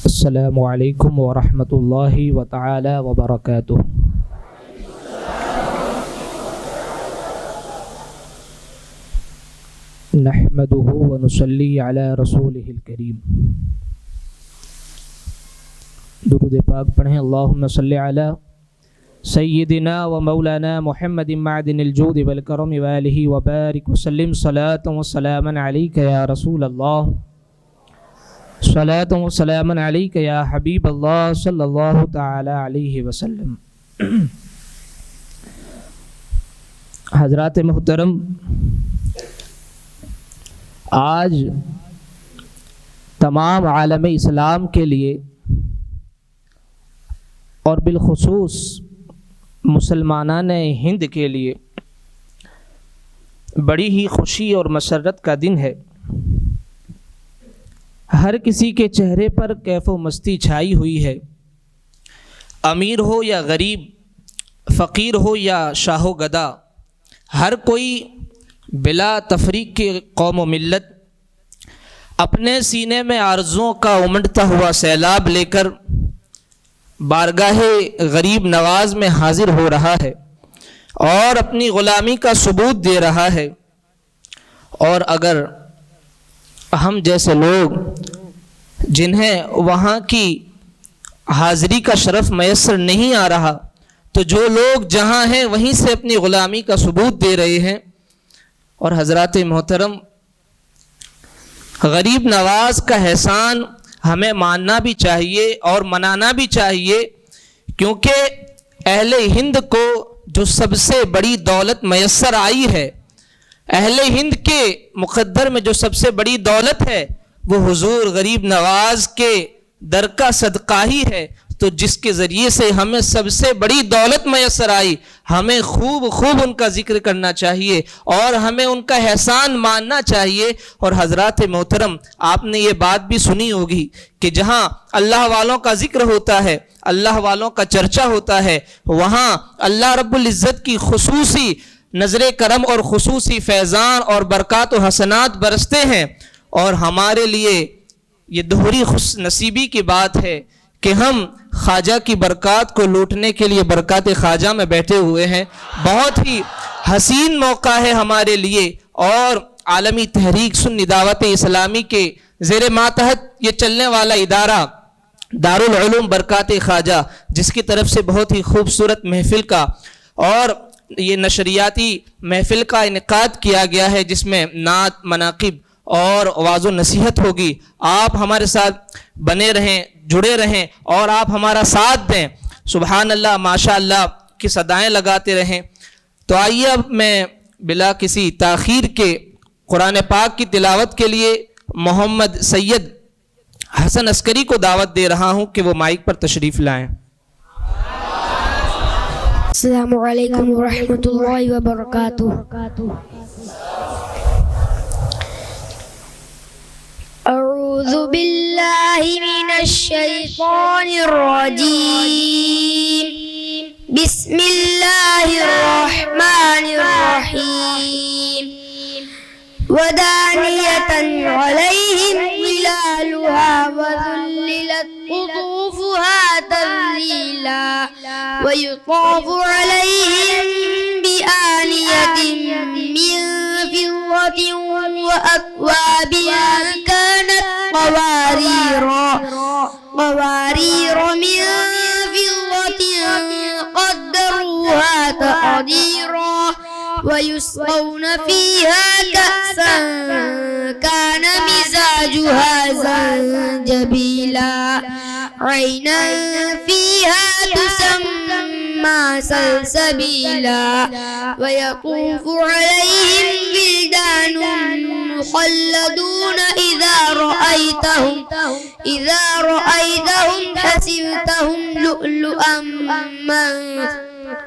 السلام علیکم ورحمۃ اللہ وتعالی وبرکاتہ۔ نحمده ونصلی علی رسولہ الکریم۔ درود پاک پڑھیں۔ اللہم صلی علی سیدنا و مولانا محمد معدن الجود والکرم وآلہ وبارک وسلم صلاة و سلاما علیک یا رسول اللہ، صلاة و سلاما علیک یا حبیب اللہ صلی اللہ تعالی علیہ وسلم۔ حضرات محترم، آج تمام عالم اسلام کے لیے اور بالخصوص مسلمانان ہند کے لیے بڑی ہی خوشی اور مسرت کا دن ہے۔ ہر کسی کے چہرے پر کیف و مستی چھائی ہوئی ہے، امیر ہو یا غریب، فقیر ہو یا شاہ و گدا، ہر کوئی بلا تفریق کے قوم و ملت اپنے سینے میں آرزوؤں کا امڈتا ہوا سیلاب لے کر بارگاہ غریب نواز میں حاضر ہو رہا ہے اور اپنی غلامی کا ثبوت دے رہا ہے۔ اور اگر ہم جیسے لوگ جنہیں وہاں کی حاضری کا شرف میسر نہیں آ رہا، تو جو لوگ جہاں ہیں وہیں سے اپنی غلامی کا ثبوت دے رہے ہیں۔ اور حضرات محترم، غریب نواز کا احسان ہمیں ماننا بھی چاہیے اور منانا بھی چاہیے، کیونکہ اہل ہند کو جو سب سے بڑی دولت میسر آئی ہے، اہل ہند کے مقدر میں جو سب سے بڑی دولت ہے، وہ حضور غریب نواز کے در کا صدقہ ہی ہے۔ تو جس کے ذریعے سے ہمیں سب سے بڑی دولت میسر آئی، ہمیں خوب ان کا ذکر کرنا چاہیے اور ہمیں ان کا احسان ماننا چاہیے۔ اور حضرات محترم، آپ نے یہ بات بھی سنی ہوگی کہ جہاں اللہ والوں کا ذکر ہوتا ہے، اللہ والوں کا چرچا ہوتا ہے، وہاں اللہ رب العزت کی خصوصی نظر کرم اور خصوصی فیضان اور برکات و حسنات برستے ہیں۔ اور ہمارے لیے یہ دوہری خوش نصیبی کی بات ہے کہ ہم خواجہ کی برکات کو لوٹنے کے لیے برکات خواجہ میں بیٹھے ہوئے ہیں۔ بہت ہی حسین موقع ہے ہمارے لیے، اور عالمی تحریک سنی دعوت اسلامی کے زیر ماتحت یہ چلنے والا ادارہ دارالعلوم برکات خواجہ، جس کی طرف سے بہت ہی خوبصورت محفل کا اور یہ نشریاتی محفل کا انعقاد کیا گیا ہے، جس میں نعت، مناقب اور واعظ و نصیحت ہوگی۔ آپ ہمارے ساتھ بنے رہیں، جڑے رہیں اور آپ ہمارا ساتھ دیں۔ سبحان اللہ، ماشاء اللہ کی صدائیں لگاتے رہیں۔ تو آئیے اب میں بلا کسی تاخیر کے قرآن پاک کی تلاوت کے لیے محمد سید حسن عسکری کو دعوت دے رہا ہوں کہ وہ مائک پر تشریف لائیں۔ السلام علیکم ورحمۃ اللہ وبرکاتہ۔ اعوذ باللہ من الشیطان الرجیم، بسم اللہ الرحمن الرحیم۔ ودانیۃ علیہم ظلالها وذللت قطوفها تذلیلا ویطاف علیہم بآنیۃ من فضة وأكواب كانت قوارير من فضة قدروها تقديرا ويسقون فيها كأسا كان مزاجها زنجبيلا عينا فيها تسمى سلسبيلا ويطوف عليهم ولدان مخلدون إذا رأيتهم حسبتهم لؤلؤا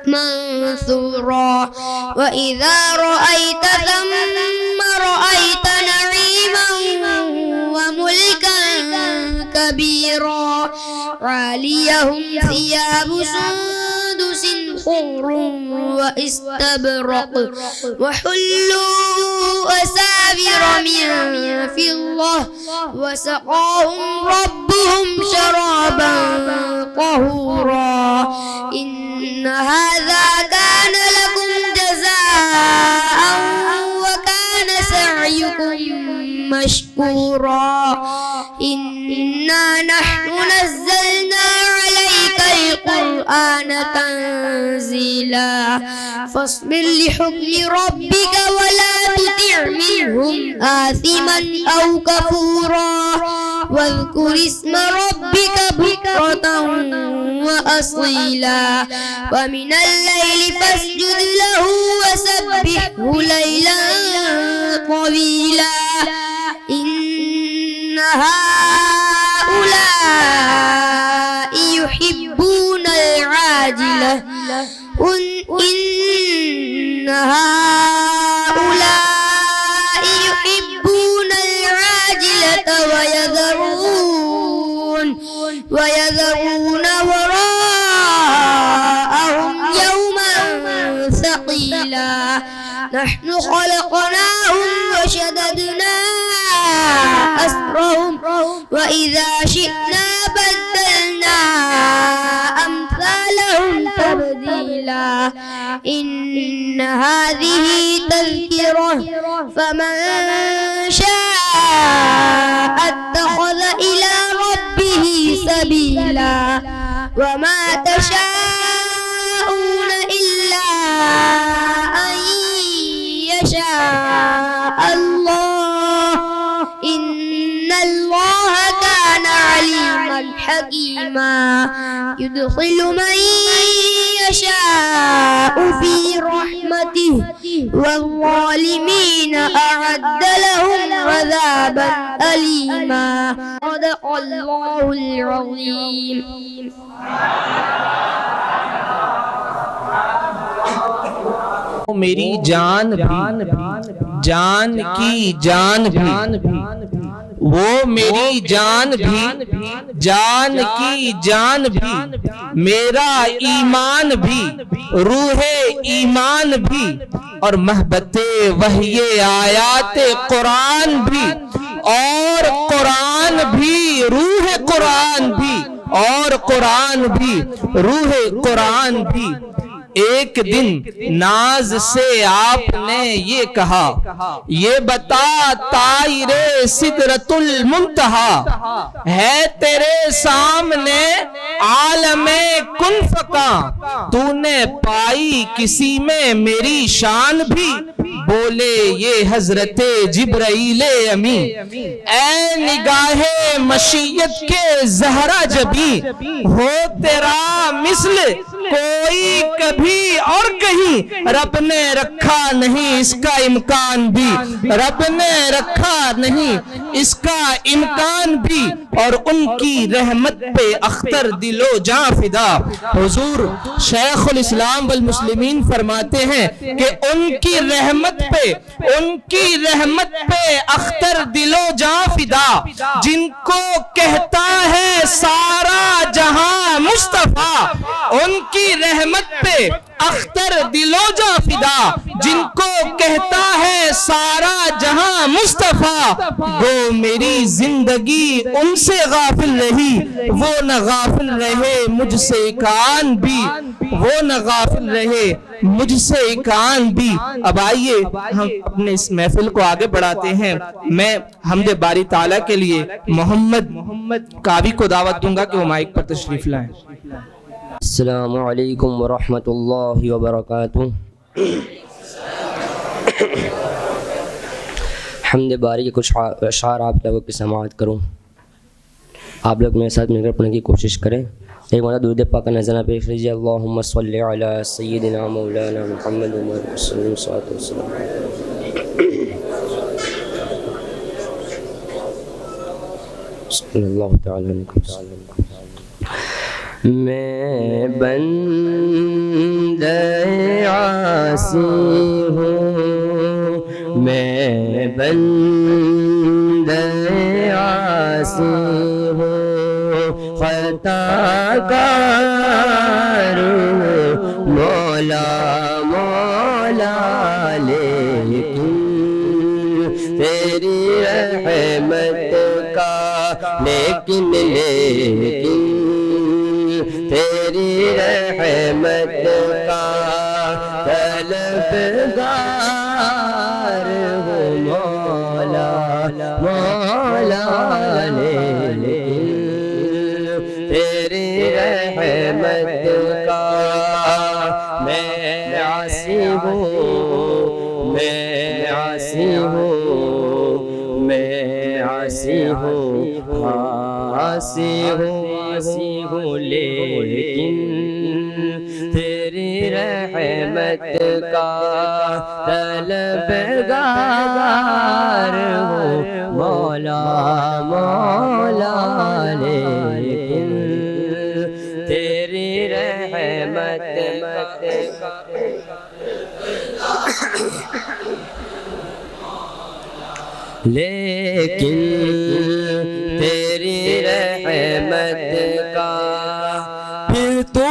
منثورا وإذا رأيت ثم رأيت نعيما وملكا كبيرا عاليهم ثياب سندس سندس خضر واستبرق وحلوا أساور من فضة وسقاهم ربهم شرابا طهورا إن هذا كان لكم جزاء وكان سعيكم مشكورا إنا نحن نزلنا عليك القرآن تنزيلا فاصبر لحكم ربك ولا تطع منهم آثما أو كفورا واذكر اسم ربك بكرة وأصيلا ومن الليل فاسجد له وسبحه ليلا طويلا إن هؤلاء يحبون العاجلة إن هؤلاء يحبون العاجلة ويذرون وراءهم يوما ثقيلا نحن خلقناهم وشددنا أسرهم وإذا شئنا بدلنا أمثالهم تبديلا إن هذه تذكرة فمن شاء اتخذ إلى ربه سبيلا وما تشاءون إلا أن يشاء الله إن الله كان عليما حكيما يدخل من يشاء في رحمته والظالمين أعد لهم عذابا أليما صدق الله العظيم. میری جان بھی جان کی جان بھی وہ میری جان بھی جان کی جان بھی میرا ایمان بھی روح ایمان بھی اور محبت وحی آیات قرآن بھی اور قرآن بھی روح قرآن بھی اور قرآن بھی روح قرآن بھی. ایک دن ناز سے آپ نے یہ کہا یہ بتا طائر سدرۃ المنتہا ہے تیرے سامنے عالم کن فکاں تو نے پائی کسی میں میری شان بھی بولے یہ حضرت جبرائیل امی اے نگاہ مشیت کے زہرا جبی ہو تیرا مثل کوئی کبھی اور کہیں رب نے رکھا نہیں اس کا امکان بھی رب نے رکھا نہیں اس کا امکان بھی اور ان کی رحمت پہ اختر دل و جاں فدا. حضور شیخ الاسلام والمسلمین فرماتے ہیں کہ ان کی رحمت پہ اختر دل و جاں فدا جن کو کہتا ہے سارا جہاں مصطفیٰ ان کی رحمت پہ اختر دل و جاں فدا جن کو کہتا ہے سارا جہاں مصطفیٰ وہ میری زندگی ان سے غافل رہی وہ نہ غافل رہے مجھ سے کان بھی وہ نہ غافل رہے مجھ سے کان بھی. اب آئیے ہم اپنے اس محفل کو آگے بڑھاتے ہیں. میں حمد باری تعالیٰ کے لیے محمد کاوی کو دعوت دوں گا کہ وہ مائک پر تشریف لائیں. السلام علیکم ورحمۃ اللہ وبرکاتہ. حمد باری کے کچھ اشعار آپ لوگوں کی سماعت کروں. آپ لوگ میرے ساتھ مل کر پڑھنے کی کوشش کریں. ایک مرتبہ درود پاک کا نذرانہ پیش لیجیے. اللہم صلی علی سیدنا مولانا محمد صلی اللہ علیہ وسلم. صلی اللہ تعالی علیہ وسلم. میں بندہ عاصی ہوں میں بندہ عاصی ہوں خطا کار ہوں مولا مولا لیکن تیری رحمت کا لیکن تیری رحمت کا طلبگار ہوں مولا مولا لیکن تیری رحمت کا میں عاصی ہوں میں عاصی ہوں میں عاصی ہوں عاصی ہوں لیکن تیری رحمت کا طلبگار ہوں مولا مولا لیکن تیری رحمت کا لیکن تیری رحمت کا پھر تو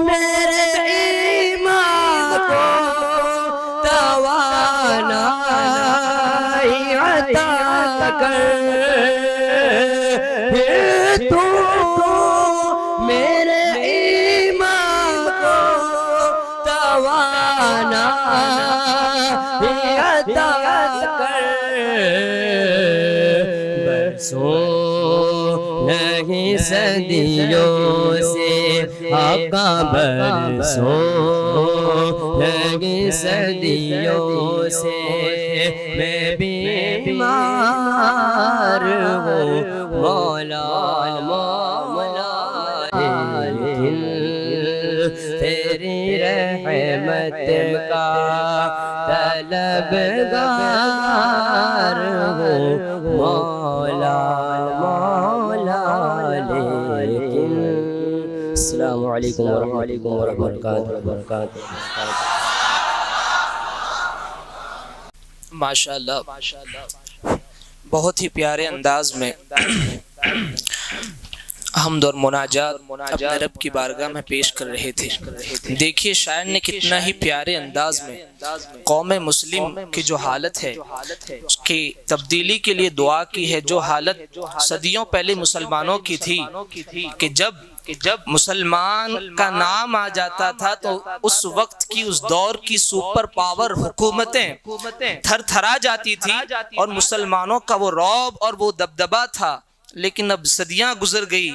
میرے ایمان کو توانائی عطا کر پھر تو میرے ایمان کو توانائی عطا کر برسوں نہیں صدیوں سے آقا برسوں نہیں صدیوں سے میں بیمار ہوں مولا مولا لیکن تیری رحمت کا طلبگار ہوں مولا مولا لیکن السلام علیکم ورحمۃ اللہ وبرکاتہ ماشاءاللہ بہت ہی پیارے انداز میں حمد اور مناجات اپنے رب کی بارگاہ میں پیش کر رہے تھے. دیکھیے شاعر نے کتنا ہی پیارے انداز میں قوم مسلم کی جو حالت ہے اس کی تبدیلی کے لیے دعا کی ہے. جو حالت صدیوں پہلے مسلمانوں کی تھی کہ جب مسلمان کا نام آ جاتا تھا تو اس وقت کی اس دور کی سپر پاور حکومتیں تھر تھرا جاتی تھی اور مسلمانوں کا وہ رعب اور وہ دبدبا تھا. لیکن اب صدیاں گزر گئی,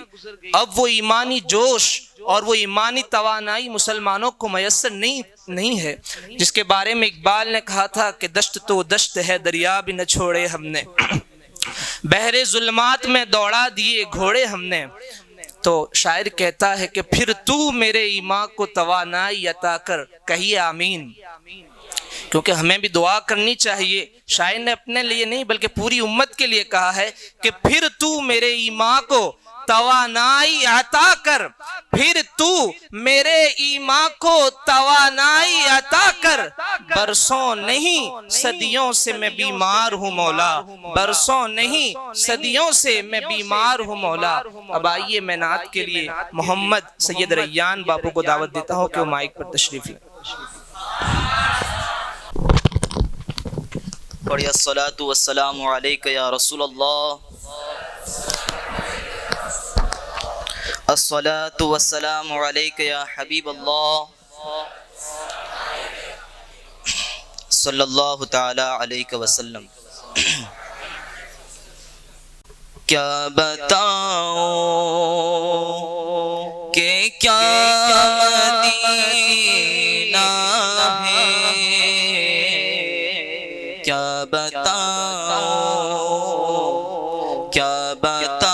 اب وہ ایمانی جوش اور وہ ایمانی توانائی مسلمانوں کو میسر نہیں ہے جس کے بارے میں اقبال نے کہا تھا کہ دشت تو دشت ہے دریا بھی نہ چھوڑے ہم نے, بحر ظلمات میں دوڑا دیے گھوڑے ہم نے. تو شاعر کہتا ہے کہ پھر تو میرے ایمان کو توانائی عطا کر, کہیے آمین. کیونکہ ہمیں بھی دعا کرنی چاہیے. شاعر نے اپنے لیے نہیں بلکہ پوری امت کے لیے کہا ہے کہ پھر تو میرے ایمان کو توانائی عطا کر, پھر تو میرے ایمان کو توانائی عطا کر. برسوں نہیں صدیوں سے میں بیمار ہوں مولا, برسوں نہیں صدیوں سے میں بیمار ہوں مولا. اب آئیے میں نعت کے لیے محمد سید ریان باپو کو دعوت دیتا ہوں کہ وہ مائک پر تشریف لیں. پڑھیے الصلاۃ والسلام علیک یا رسول اللہ, الصلاۃ والسلام علیک یا حبیب اللہ, صلی اللہ تعالی علیہ وسلم. کیا بتاؤں کہ کیا مدینہ ہے, کیا بتاؤں کیا بتاؤں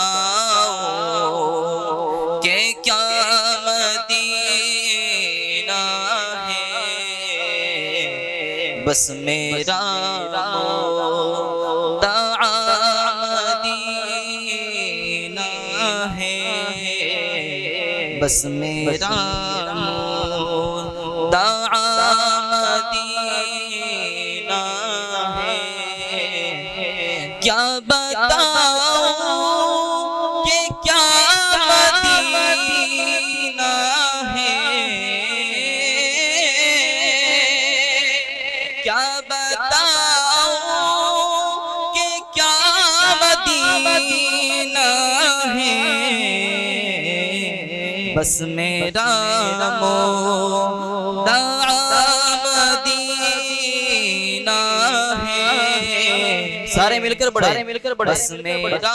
کہ کیا مدینہ ہے. بس میرا مدعا مدینہ ہے, بس میرا مدعا مدینہ ہے. کیا بتاؤں کہ مدینہ ہے بس میرا مدعا مدینہ ہے سارے مل کر بڑھے بس میرا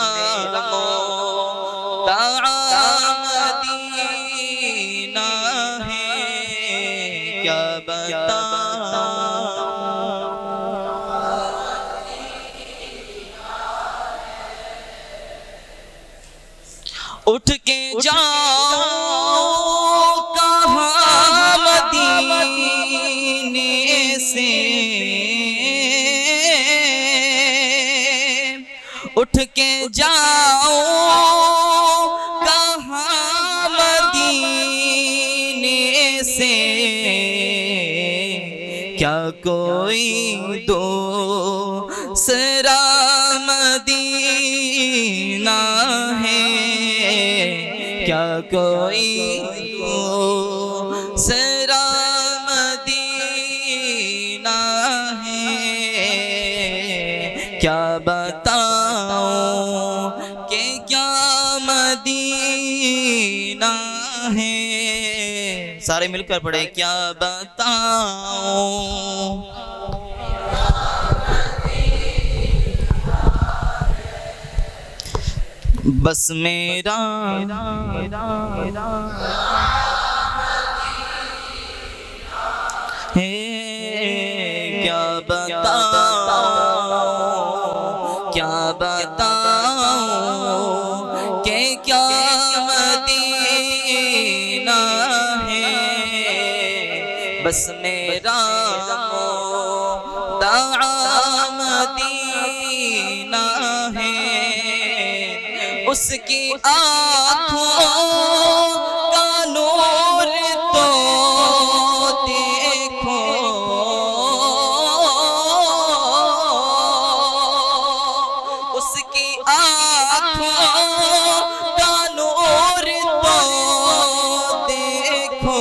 مدعا مدینہ ہے کیا اٹھ کے جاؤ کہاں مدینے سے اٹھ کے جاؤ کہاں مدینے سے کیا کوئی دوسرا مدینہ ہے کیا کوئی دوسرا مدینہ ہے کیا بتاؤں کہ کیا مدینہ ہے سارے مل کر پڑھے کیا بتاؤں بس میرا ہے کیا بتاؤں کہ کیا مدینہ ہے بس میرا مدعا مدینہ ہے اس کی آنکھوں کا نور تو دیکھو اس کی آنکھوں کا نور تو دیکھو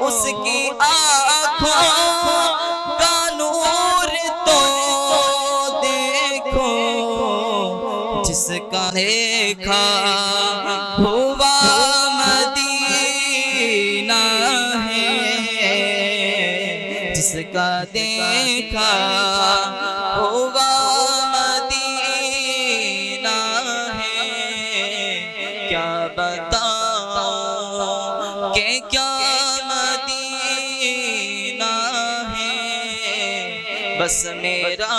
اس کی آنکھوں کا نور تو دیکھو جس کا دیکھا ہوا مدینہ ہے جس کا دیکھا ہوا مدینہ ہے کیا بتاؤں کہ کیا مدینہ ہے بس میرا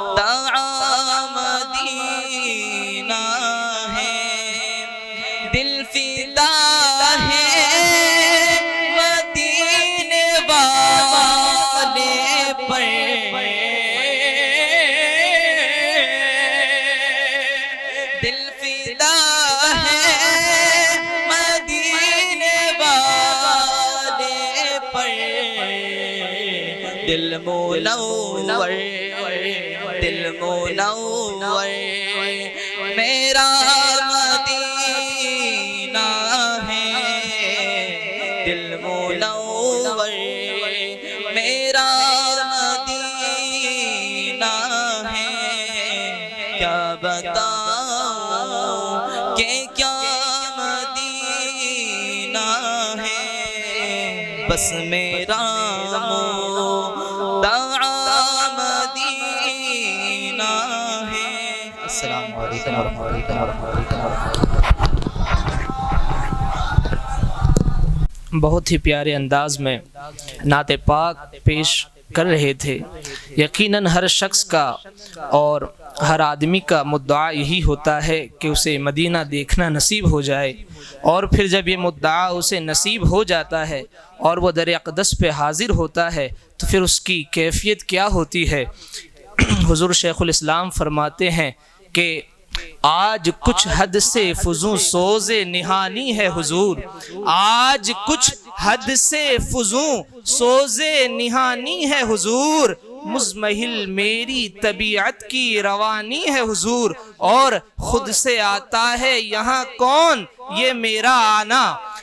مدعا مدینہ ہے دل فدا ہے مدینے والے پر دل فدا ہے مدینے والے پر دل منور میرا مدینہ ہے دل منور میرا مدینہ ہے کیا بتاؤں کہ کیا مدینہ ہے بس میرا مدعا مدینہ ہے السلام علیکم ورحمۃ اللہ وبرکاتہ بہت ہی پیارے انداز میں نعت پاک پیش کر رہے تھے یقیناً ہر شخص کا اور ہر آدمی کا مدعا یہی ہوتا ہے کہ اسے مدینہ دیکھنا نصیب ہو جائے اور پھر جب یہ مدعا اسے نصیب ہو جاتا ہے اور وہ در اقدس پہ حاضر ہوتا ہے تو پھر اس کی کیفیت کیا ہوتی ہے حضور شیخ الاسلام فرماتے ہیں کہ آج کچھ حد سے فزوں سوز نہانی ہے حضور آج کچھ حد سے فزوں سوز نہانی ہے حضور مزمحل میری طبیعت کی روانی ہے حضور اور خود سے آتا ہے یہاں کون یہ میرا آنا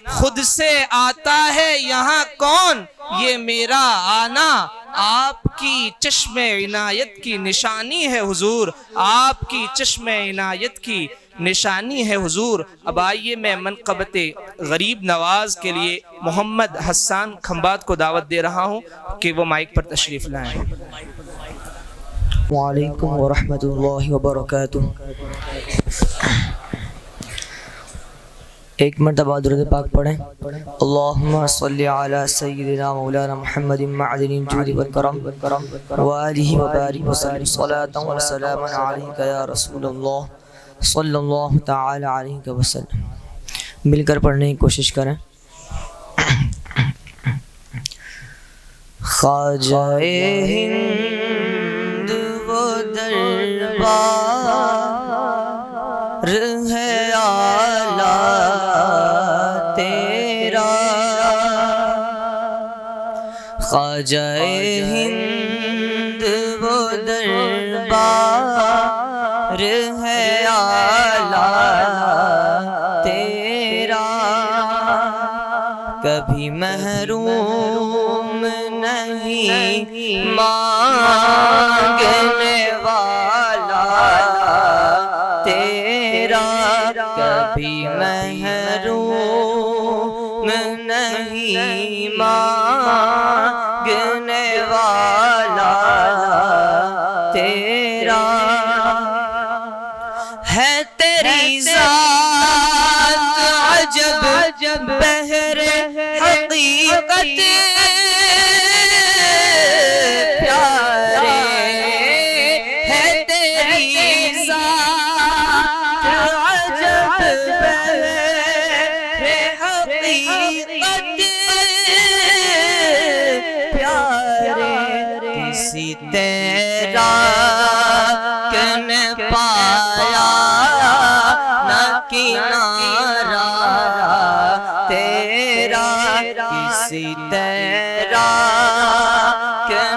خود سے آتا ہے یہاں کون یہ میرا آنا آپ کی چشم عنایت کی نشانی ہے حضور، آپ کی چشم عنایت کی نشانی ہے حضور۔ اب آئیے میں منقبت غریب نواز کے لیے محمد حسان کھمبات کو دعوت دے رہا ہوں کہ وہ مائک پر تشریف لائیں۔ وعلیکم ورحمۃ اللہ وبرکاتہ۔ ایک مرتبہ درود پاک پڑھیں۔ اللہم صلی علی سیدنا مولانا محمد معدن الجود والکرم وآلہ وبارک وسلم صلاۃ وسلاما علیک یا رسول اللہ صلی اللہ تعالی علیہ وسلم۔ مل کر پڑھنے کی کوشش کریں۔ خواجہ ہند وہ دربار ہے اعلیٰ تیرا، خواجہ ہند وہ دربار ہے اعلیٰ تیرا، کبھی محروم نہیں مانگنے والا تیرا، کبھی محروم نہیں مانگنے والا تیرا، ہے تیری ذات عجب بحر حقیقت پیارے، ہے تیری ذات عجب بحر حقیقت پیارے، کسی تیرا نے پایا نہ کنارہ تیرا، کسی تیرا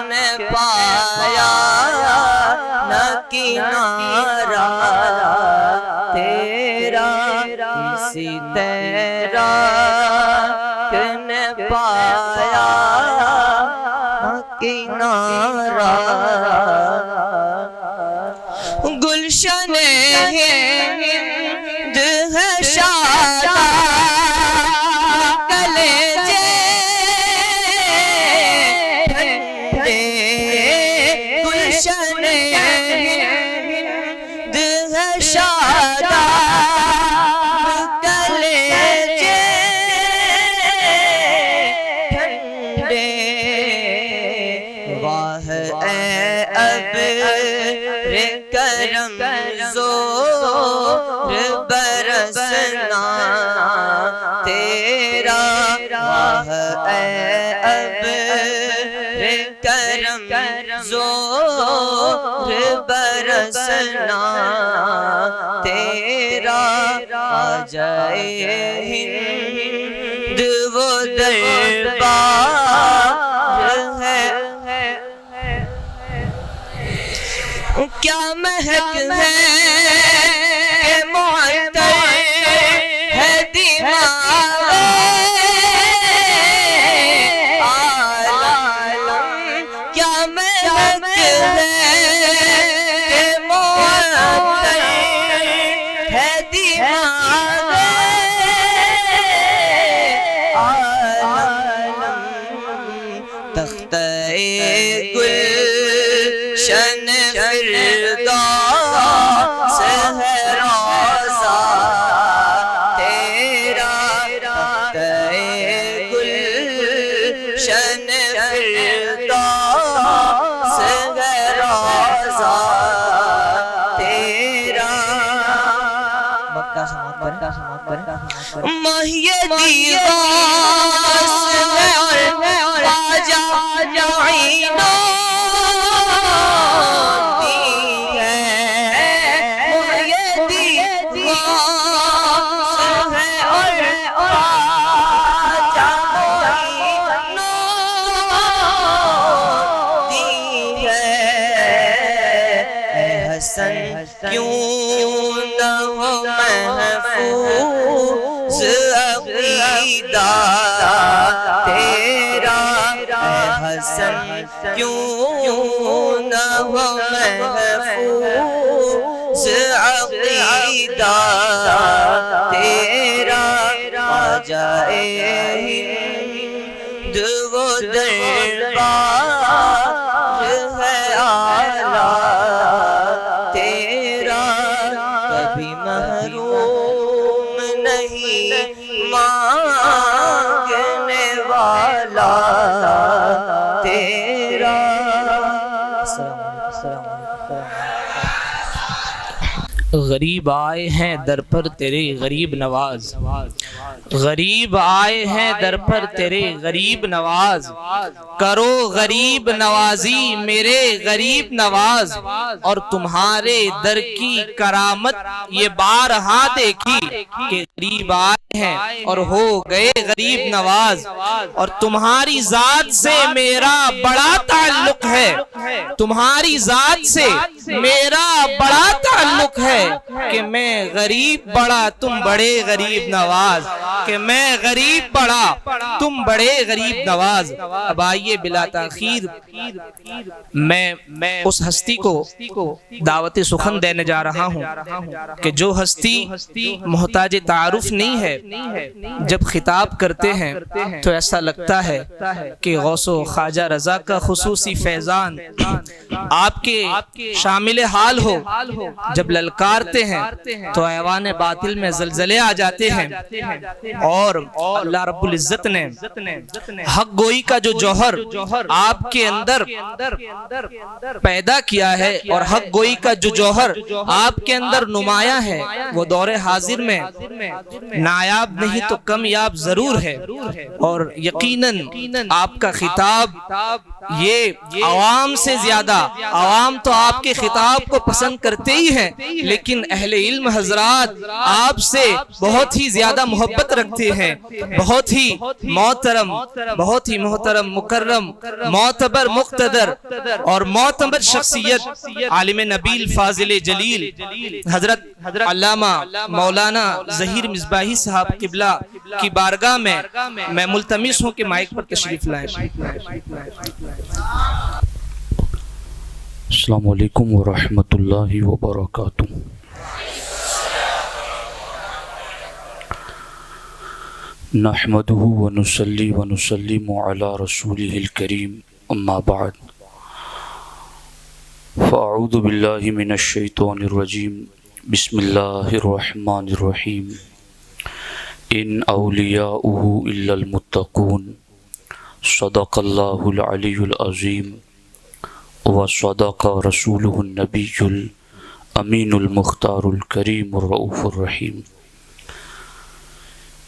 نے پایا نہ کنارہ تیرا، کسی تیرا نے پایا نہ کنارہ، گلشن ہند ہے شاداں کلیجے ٹھنڈے، گلشن ہند ہے شاداں کلیجے ٹھنڈے، واہ اے ابر کرم زور برسنا تیرا، واہ اے ابر کرم زور برسنا تیرا، آ جائے ہند وہ دربار ہے، کیا مہک ہے معطر ہے دماغ عالم، کیا مہک ہے معطر ہے دماغ عالم، تختہ گلشن فردوس ہے روضہ تیرا، تختہ گلشن فردوس ہے روضہ تیرا، مکہ سماعت کریں، ماہی دیواس ہے اور آجا جعینوں کیوں نہ ہو محفوظ عقیدہ تیرا، حسن کیوں نہ ہو محفوظ عقیدہ تیرا آ جائے ہند وہ دربار ہے اعلیٰ تیرا کبھی محروم نہیں مانگنے والا تیرا. غریب آئے ہیں در پر تیرے غریب نواز، غریب آئے ہیں در پر تیرے غریب نواز، کرو غریب نوازی میرے غریب نواز. اور تمہارے در کی کرامت یہ بارہا دیکھی کہ غریب آئے ہیں اور ہو گئے غریب نواز. اور تمہاری ذات سے میرا بڑا تعلق ہے، تمہاری ذات سے میرا بڑا تعلق ہے کہ میں غریب بڑا تم بڑے غریب نواز، کہ میں غریب بڑا تم بڑے غریب نواز. اب آئیے بلا تاخیر میں اس ہستی کو دعوت سخن دینے جا رہا ہوں کہ جو ہستی محتاج تعارف نہیں ہے، جب خطاب کرتے ہیں تو ایسا لگتا ہے کہ غوث و خواجہ رضا کا خصوصی فیضان آپ کے شامل حال ہو. جب للکارتے ہیں تو ایوان باطل میں زلزلے آ جاتے ہیں. اور اللہ رب العزت نے حق گوئی کا جو جوہر آپ کے اندر پیدا کیا ہے اور حق گوئی کا جو جوہر آپ کے اندر نمایاں ہے، وہ دور حاضر میں نایاب نہیں تو کم یاب ضرور ہے. اور یقیناً آپ کا خطاب یہ عوام سے زیادہ، عوام تو آپ کے خطاب کو پسند کرتے ہی ہیں، لیکن اہل علم حضرات آپ سے بہت ہی زیادہ محبت رکھتے ہیں. بہت ہی محترم مکرم معتبر مقتدر اور معتبر شخصیت عالم نبیل فاضل جلیل حضرت علامہ مولانا ظہیر مصباحی صاحب قبلہ کی بارگاہ میں میں ملتمس ہوں کہ مائک پر تشریف لائیں. السلام علیکم ورحمۃ اللہ وبرکاتہ. نحمده ونصلي ونسلم على رسوله الكريم اما بعد فاعوذ بالله من الشيطان الرجيم بسم الله الرحمن الرحيم ان اولیاؤه الا المتقون صدق الله العلي العظيم وصدق رسوله النبي الامين المختار الكريم الرؤوف الرحيم.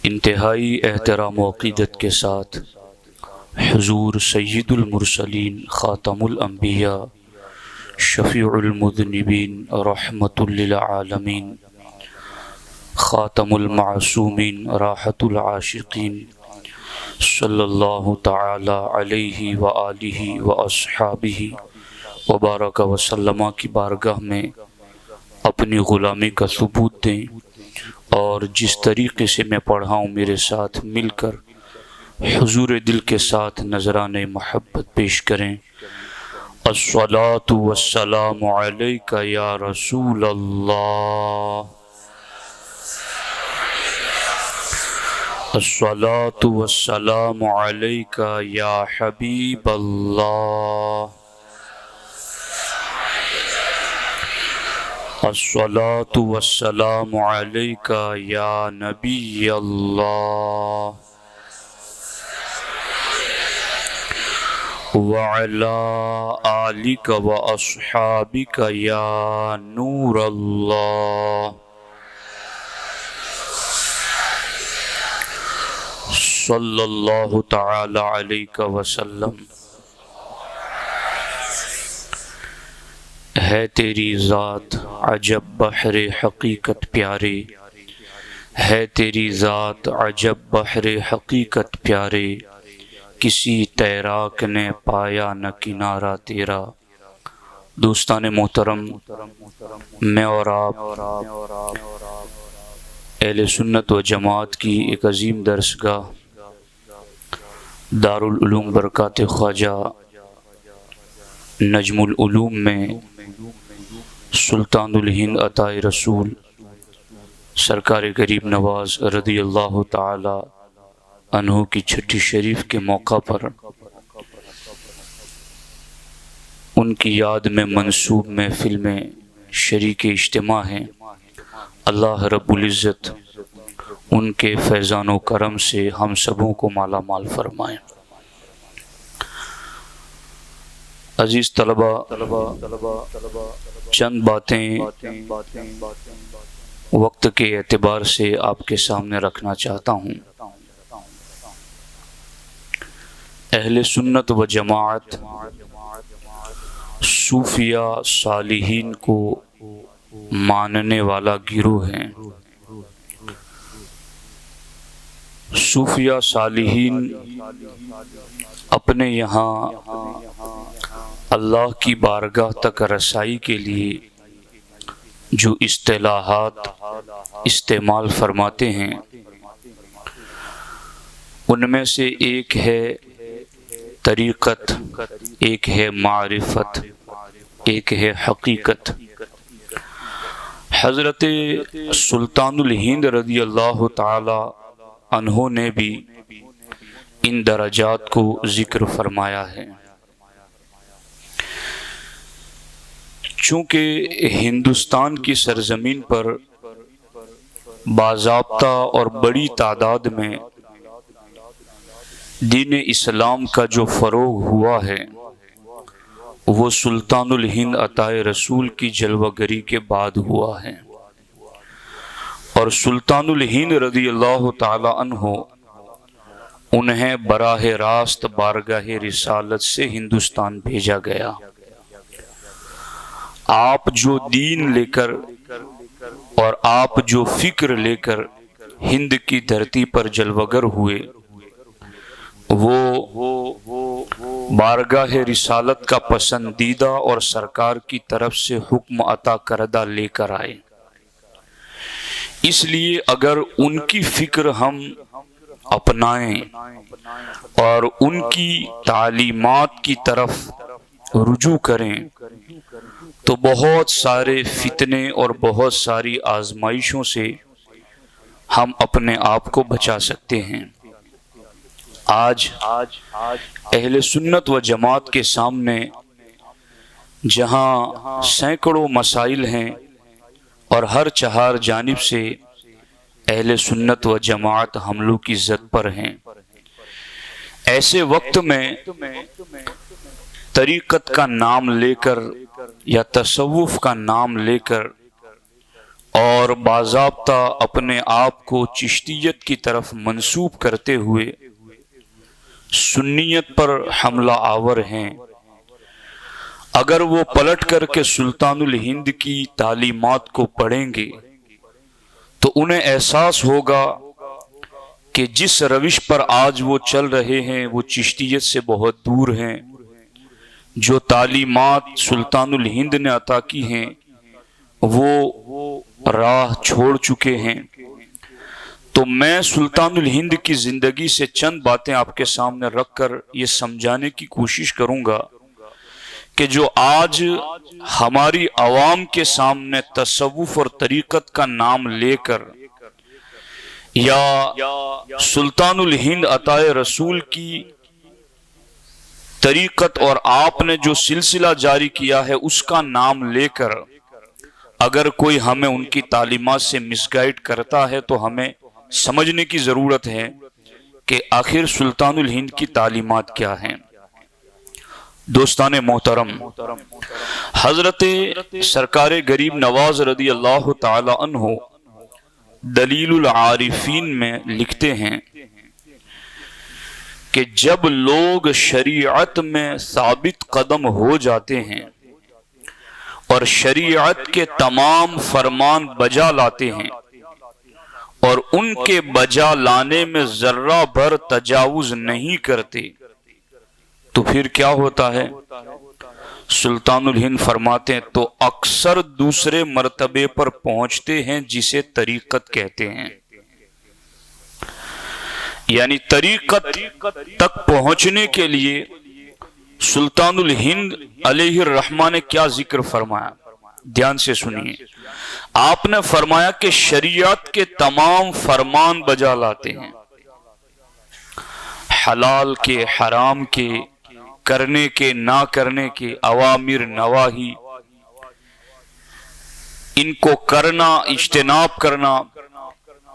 انتہائی احترام و عقیدت کے ساتھ حضور سید المرسلین خاتم الانبیاء شفیع المذنبین رحمت للعالمین خاتم المعصومین راحت العاشقین صلی اللہ تعالی علیہ وآلہ واصحابہ وبارک وسلم کی بارگاہ میں اپنی غلامی کا ثبوت دیں اور جس طریقے سے میں پڑھا ہوں میرے ساتھ مل کر حضور دل کے ساتھ نذران محبت پیش کریں. الصلاۃ والسلام علیک یا رسول اللہ، الصلاۃ والسلام علیک یا حبیب اللہ، الصلاۃ والسلام علیک یا نبی اللہ وعلی آلک واصحابک یا نور اللہ صلی اللہ تعالی علیہ وسلم. ہے تیری ذات عجب بحر حقیقت پیارے، ہے تیری ذات عجب بحر حقیقت پیارے، کسی تیراک نے پایا نہ کنارہ تیرا. دوستان محترم، میں اور آپ اہل سنت و جماعت کی ایک عظیم درسگاہ دارالعلوم برکات خواجہ نجم العلوم میں سلطان الہند عطائے رسول سرکار غریب نواز رضی اللہ تعالی عنہ کی چھٹی شریف کے موقع پر ان کی یاد میں منسوب محفل میں شریک اجتماع ہیں۔ اللہ رب العزت ان کے فیضان و کرم سے ہم سبوں کو مالا مال فرمائیں۔ عزیز طلبہ، چند باتیں وقت کے اعتبار سے آپ کے سامنے رکھنا چاہتا ہوں۔ اہل سنت و جماعت صوفیہ صالحین کو ماننے والا گروہ ہیں۔ صوفیہ صالحین اپنے یہاں اللہ کی بارگاہ تک رسائی کے لیے جو اصطلاحات استعمال فرماتے ہیں ان میں سے ایک ہے طریقت، ایک ہے معرفت، ایک ہے حقیقت۔ حضرت سلطان الہند رضی اللہ تعالی عنہ نے بھی ان درجات کو ذکر فرمایا ہے۔ چونکہ ہندوستان کی سرزمین پر باضابطہ اور بڑی تعداد میں دین اسلام کا جو فروغ ہوا ہے وہ سلطان الہند عطائے رسول کی جلوہ گری کے بعد ہوا ہے، اور سلطان الہند رضی اللہ تعالی عنہ انہیں براہ راست بارگاہ رسالت سے ہندوستان بھیجا گیا۔ آپ جو دین لے کر اور آپ جو فکر لے کر ہند کی دھرتی پر جلوگر ہوئے وہ بارگاہ رسالت کا پسندیدہ اور سرکار کی طرف سے حکم عطا کردہ لے کر آئے۔ اس لیے اگر ان کی فکر ہم اپنائیں اور ان کی تعلیمات کی طرف رجوع کریں تو بہت سارے فتنے اور بہت ساری آزمائشوں سے ہم اپنے آپ کو بچا سکتے ہیں۔ آج اہل سنت و جماعت کے سامنے جہاں سینکڑوں مسائل ہیں اور ہر چہار جانب سے اہل سنت و جماعت حملوں کی زد پر ہیں، ایسے وقت میں طریقت کا نام لے کر یا تصوف کا نام لے کر اور باضابطہ اپنے آپ کو چشتیت کی طرف منسوب کرتے ہوئے سنیت پر حملہ آور ہیں، اگر وہ پلٹ کر کے سلطان الہند کی تعلیمات کو پڑھیں گے تو انہیں احساس ہوگا کہ جس روش پر آج وہ چل رہے ہیں وہ چشتیت سے بہت دور ہیں۔ جو تعلیمات سلطان الہند نے عطا کی ہیں وہ راہ چھوڑ چکے ہیں۔ تو میں سلطان الہند کی زندگی سے چند باتیں آپ کے سامنے رکھ کر یہ سمجھانے کی کوشش کروں گا کہ جو آج ہماری عوام کے سامنے تصوف اور طریقت کا نام لے کر یا سلطان الہند عطائے رسول کی طریقت اور آپ نے جو سلسلہ جاری کیا ہے اس کا نام لے کر اگر کوئی ہمیں ان کی تعلیمات سے مس گائیڈ کرتا ہے تو ہمیں سمجھنے کی ضرورت ہے کہ آخر سلطان الہند کی تعلیمات کیا ہیں۔ دوستان محترم، حضرت سرکار غریب نواز رضی اللہ تعالی عنہ دلیل العارفین میں لکھتے ہیں کہ جب لوگ شریعت میں ثابت قدم ہو جاتے ہیں اور شریعت کے تمام فرمان بجا لاتے ہیں اور ان کے بجا لانے میں ذرہ بھر تجاوز نہیں کرتے تو پھر کیا ہوتا ہے؟ سلطان الہند فرماتے ہیں تو اکثر دوسرے مرتبے پر پہنچتے ہیں جسے طریقت کہتے ہیں۔ یعنی طریقت تک پہنچنے کے لیے سلطان الہند علیہ الرحمہ نے کیا ذکر فرمایا؟ دھیان سے سنیے. آپ نے فرمایا کہ شریعت کے تمام فرمان بجا لاتے ہیں، حلال کے، حرام کے، کرنے کے، نہ کرنے کے، اوامر نواہی، ان کو کرنا، اجتناب کرنا،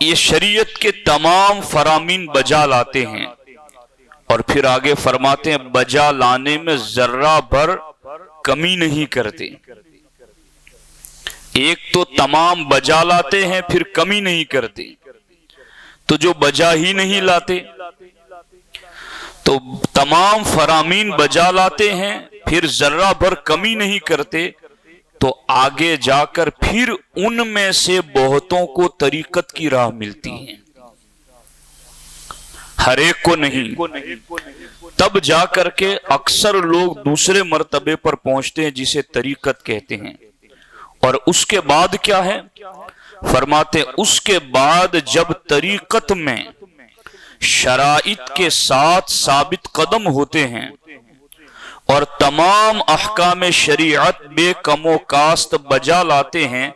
یہ شریعت کے تمام فرامین بجا لاتے ہیں. اور پھر آگے فرماتے ہیں بجا لانے میں ذرہ بھر کمی نہیں کرتے. ایک تو تمام بجا لاتے ہیں پھر کمی نہیں کرتے، تو جو بجا ہی نہیں لاتے تو تمام فرامین بجا لاتے ہیں پھر ذرہ بھر کمی نہیں کرتے، تو آگے جا کر پھر ان میں سے بہتوں کو طریقت کی راہ ملتی ہے، ہر ایک کو نہیں. تب جا کر کے اکثر لوگ دوسرے مرتبے پر پہنچتے ہیں جسے طریقت کہتے ہیں. اور اس کے بعد کیا ہے؟ فرماتے ہیں اس کے بعد جب طریقت میں شرائط کے ساتھ ثابت قدم ہوتے ہیں اور تمام احکام شریعت بے کم و کاست بجا لاتے ہیں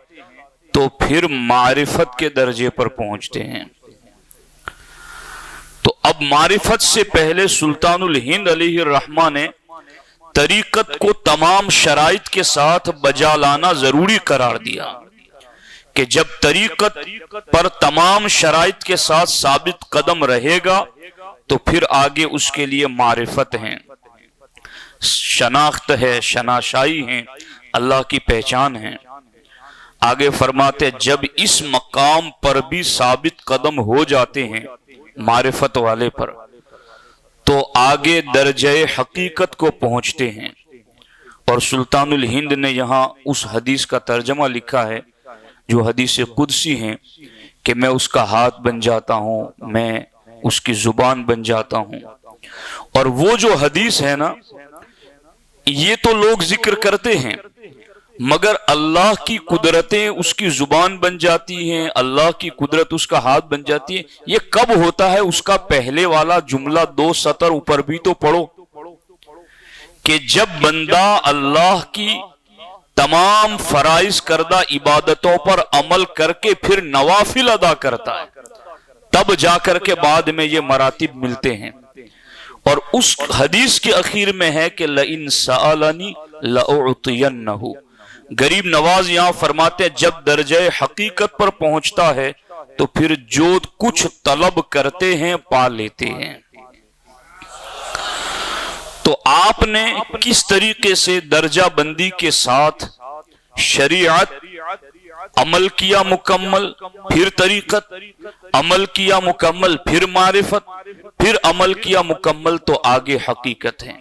تو پھر معرفت کے درجے پر پہنچتے ہیں. تو اب معرفت سے پہلے سلطان الہند علیہ الرحمہ نے طریقت کو تمام شرائط کے ساتھ بجا لانا ضروری قرار دیا کہ جب طریقت پر تمام شرائط کے ساتھ ثابت قدم رہے گا تو پھر آگے اس کے لیے معرفت ہے، شناخت ہے، شناسائی ہے، اللہ کی پہچان ہے. آگے فرماتے جب اس مقام پر بھی ثابت قدم ہو جاتے ہیں معرفت والے پر تو آگے درجہ حقیقت کو پہنچتے ہیں. اور سلطان الہند نے یہاں اس حدیث کا ترجمہ لکھا ہے جو حدیث قدسی ہیں کہ میں اس کا ہاتھ بن جاتا ہوں، میں اس کی زبان بن جاتا ہوں. اور وہ جو حدیث ہے نا، یہ تو لوگ ذکر کرتے ہیں مگر اللہ کی قدرتیں اس کی زبان بن جاتی ہیں، اللہ کی قدرت اس کا ہاتھ بن جاتی ہے، یہ کب ہوتا ہے؟ اس کا پہلے والا جملہ 2 سطر اوپر بھی تو پڑھو کہ جب بندہ اللہ کی تمام فرائض کردہ عبادتوں پر عمل کر کے پھر نوافل ادا کرتا ہے تب جا کر کے بعد میں یہ مراتب ملتے ہیں. اور اس حدیث کے اخیر میں ہے کہ لئن سألنی لأعطینہ. غریب نواز یہاں فرماتے ہیں جب درجہ حقیقت پر پہنچتا ہے تو پھر جو کچھ طلب کرتے ہیں پا لیتے ہیں. تو آپ نے کس طریقے سے درجہ بندی کے ساتھ شریعت عمل کیا مکمل، پھر طریقت عمل کیا مکمل، پھر معرفت، پھر عمل کیا مکمل تو آگے حقیقت ہے.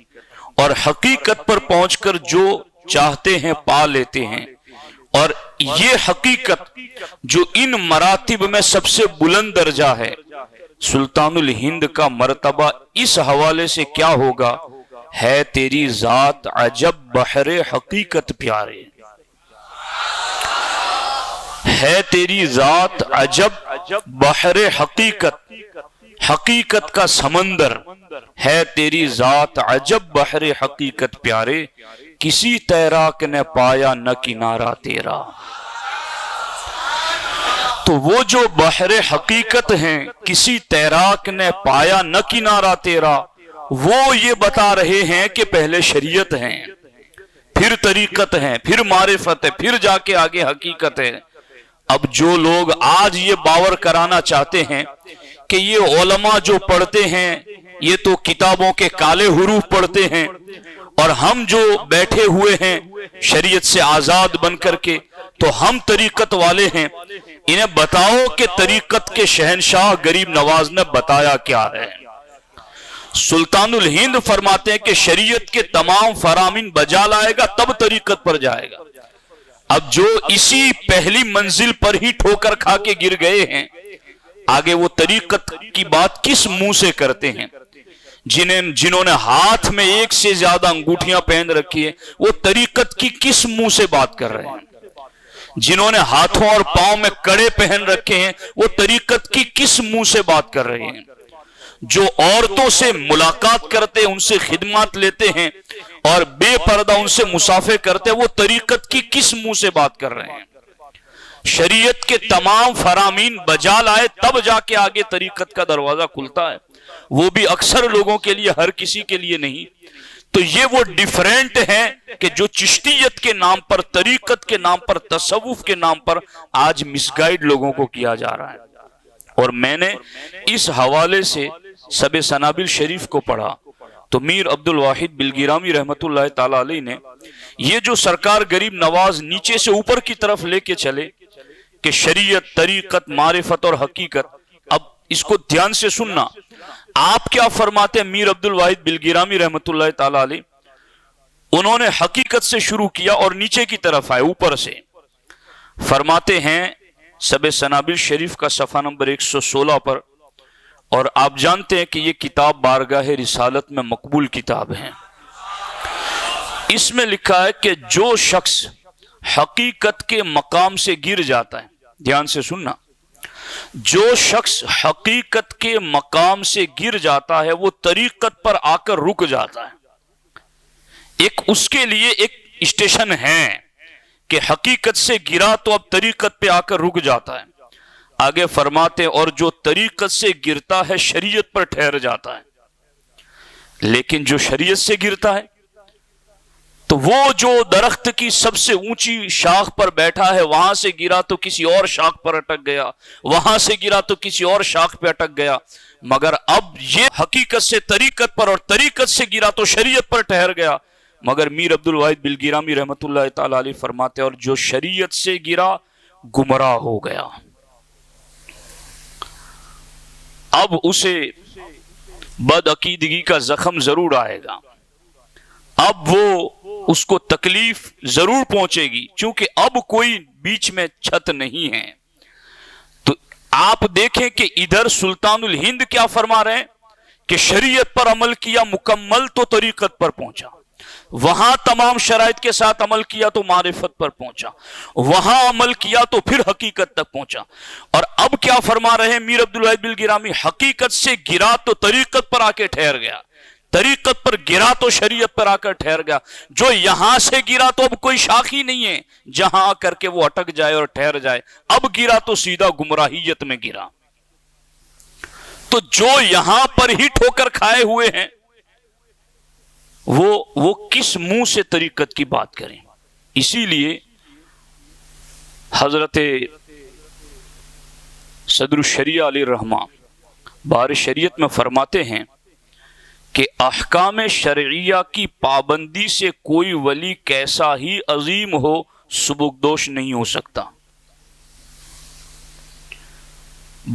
اور حقیقت پر پہنچ کر جو چاہتے ہیں پا لیتے ہیں. اور یہ حقیقت جو ان مراتب میں سب سے بلند درجہ ہے، سلطان الہند کا مرتبہ اس حوالے سے کیا ہوگا؟ ہے تیری ذات عجب بحر حقیقت پیارے، ہے تیری ذات عجب بحر حقیقت، حقیقت کا سمندر ہے تیری ذات عجب بحر حقیقت پیارے، کسی تیراک نے پایا نہ کنارہ تیرا. تو وہ جو بحر حقیقت ہیں کسی تیراک نے پایا نہ کنارہ تیرا، وہ یہ بتا رہے ہیں کہ پہلے شریعت ہیں، پھر طریقت ہے، پھر معرفت ہے، پھر جا کے آگے حقیقت ہے. اب جو لوگ آج یہ باور کرانا چاہتے ہیں کہ یہ علماء جو پڑھتے ہیں یہ تو کتابوں کے کالے حروف پڑھتے ہیں اور ہم جو بیٹھے ہوئے ہیں شریعت سے آزاد بن کر کے تو ہم طریقت والے ہیں، انہیں بتاؤ کہ طریقت کے شہنشاہ غریب نواز نے بتایا کیا ہے. سلطان الہند فرماتے ہیں کہ شریعت کے تمام فرامین بجا لائے گا تب طریقت پر جائے گا. اب جو اسی پہلی منزل پر ہی ٹھوکر کھا کے گر گئے ہیں، آگے وہ طریقت کی بات کس منہ سے کرتے ہیں؟ جنہوں نے ہاتھ میں ایک سے زیادہ انگوٹھیاں پہن رکھی ہیں وہ طریقت کی کس منہ سے بات کر رہے ہیں؟ جنہوں نے ہاتھوں اور پاؤں میں کڑے پہن رکھے ہیں وہ طریقت کی کس منہ سے بات کر رہے ہیں؟ جو عورتوں سے ملاقات کرتے ان سے خدمات لیتے ہیں اور بے پردہ ان سے مسافے کرتے، وہ طریقت کی کس منہ سے بات کر رہے ہیں؟ شریعت کے تمام فرامین بجا لائے تب جا کے آگے طریقت کا دروازہ کھلتا ہے، وہ بھی اکثر لوگوں کے لیے، ہر کسی کے لیے نہیں۔ تو یہ وہ ڈیفرنٹ ہے کہ جو چشتیت کے نام پر، طریقت کے نام پر، تصوف کے نام پر آج مس گائیڈ لوگوں کو کیا جا رہا ہے۔ اور میں نے اس حوالے سے سب سنابل شریف کو پڑھا تو میر عبد الواحد بلگیرامی رحمت اللہ تعالی علیہ نے یہ جو سرکار غریب نواز نیچے سے اوپر کی طرف لے کے چلے کہ شریعت، طریقت، معرفت اور حقیقت، اب اس کو دھیان سے سننا۔ آپ کیا فرماتے ہیں میر عبد الواحد بلگیرامی رحمت اللہ تعالی علیہ؟ انہوں نے حقیقت سے شروع کیا اور نیچے کی طرف آئے، اوپر سے فرماتے ہیں سب سنابل شریف کا صفحہ نمبر 116 پر، اور آپ جانتے ہیں کہ یہ کتاب بارگاہ رسالت میں مقبول کتاب ہے۔ اس میں لکھا ہے کہ جو شخص حقیقت کے مقام سے گر جاتا ہے، دھیان سے سننا، جو شخص حقیقت کے مقام سے گر جاتا ہے وہ طریقت پر آ کر رک جاتا ہے۔ ایک اس کے لیے ایک اسٹیشن ہے کہ حقیقت سے گرا تو اب طریقت پہ آ کر رک جاتا ہے۔ آگے فرماتے اور جو طریقت سے گرتا ہے شریعت پر ٹھہر جاتا ہے، لیکن جو شریعت سے گرتا ہے تو وہ جو درخت کی سب سے اونچی شاخ پر بیٹھا ہے وہاں سے گرا تو کسی اور شاخ پر اٹک گیا، وہاں سے گرا تو کسی اور شاخ پہ اٹک گیا، مگر اب یہ حقیقت سے طریقت پر اور طریقت سے گرا تو شریعت پر ٹھہر گیا۔ مگر میر عبد الواحد بلگیرامی رحمت اللہ تعالی علیہ فرماتے اور جو شریعت سے گرا گمراہ ہو گیا، اب اسے بد عقیدگی کا زخم ضرور آئے گا، اب وہ اس کو تکلیف ضرور پہنچے گی، چونکہ اب کوئی بیچ میں چھت نہیں ہے۔ تو آپ دیکھیں کہ ادھر سلطان الہند کیا فرما رہے ہیں کہ شریعت پر عمل کیا مکمل تو طریقت پر پہنچا، وہاں تمام شرائط کے ساتھ عمل کیا تو معرفت پر پہنچا، وہاں عمل کیا تو پھر حقیقت تک پہنچا۔ اور اب کیا فرما رہے ہیں میر عبدالواحد بلگیرامی؟ حقیقت سے گرا تو طریقت پر آ کے ٹھہر گیا، طریقت پر گرا تو شریعت پر آ کر ٹھہر گیا۔ جو یہاں سے گرا تو اب کوئی شاخ ہی نہیں ہے جہاں آ کر کے وہ اٹک جائے اور ٹھہر جائے، اب گرا تو سیدھا گمراہیت میں گرا۔ تو جو یہاں پر ہی ٹھوکر کھائے ہوئے ہیں وہ کس منہ سے طریقت کی بات کریں؟ اسی لیے حضرت صدر الشریعہ علیہ الرحمہ بار شریعت میں فرماتے ہیں کہ احکام شرعیہ کی پابندی سے کوئی ولی کیسا ہی عظیم ہو سبکدوش نہیں ہو سکتا۔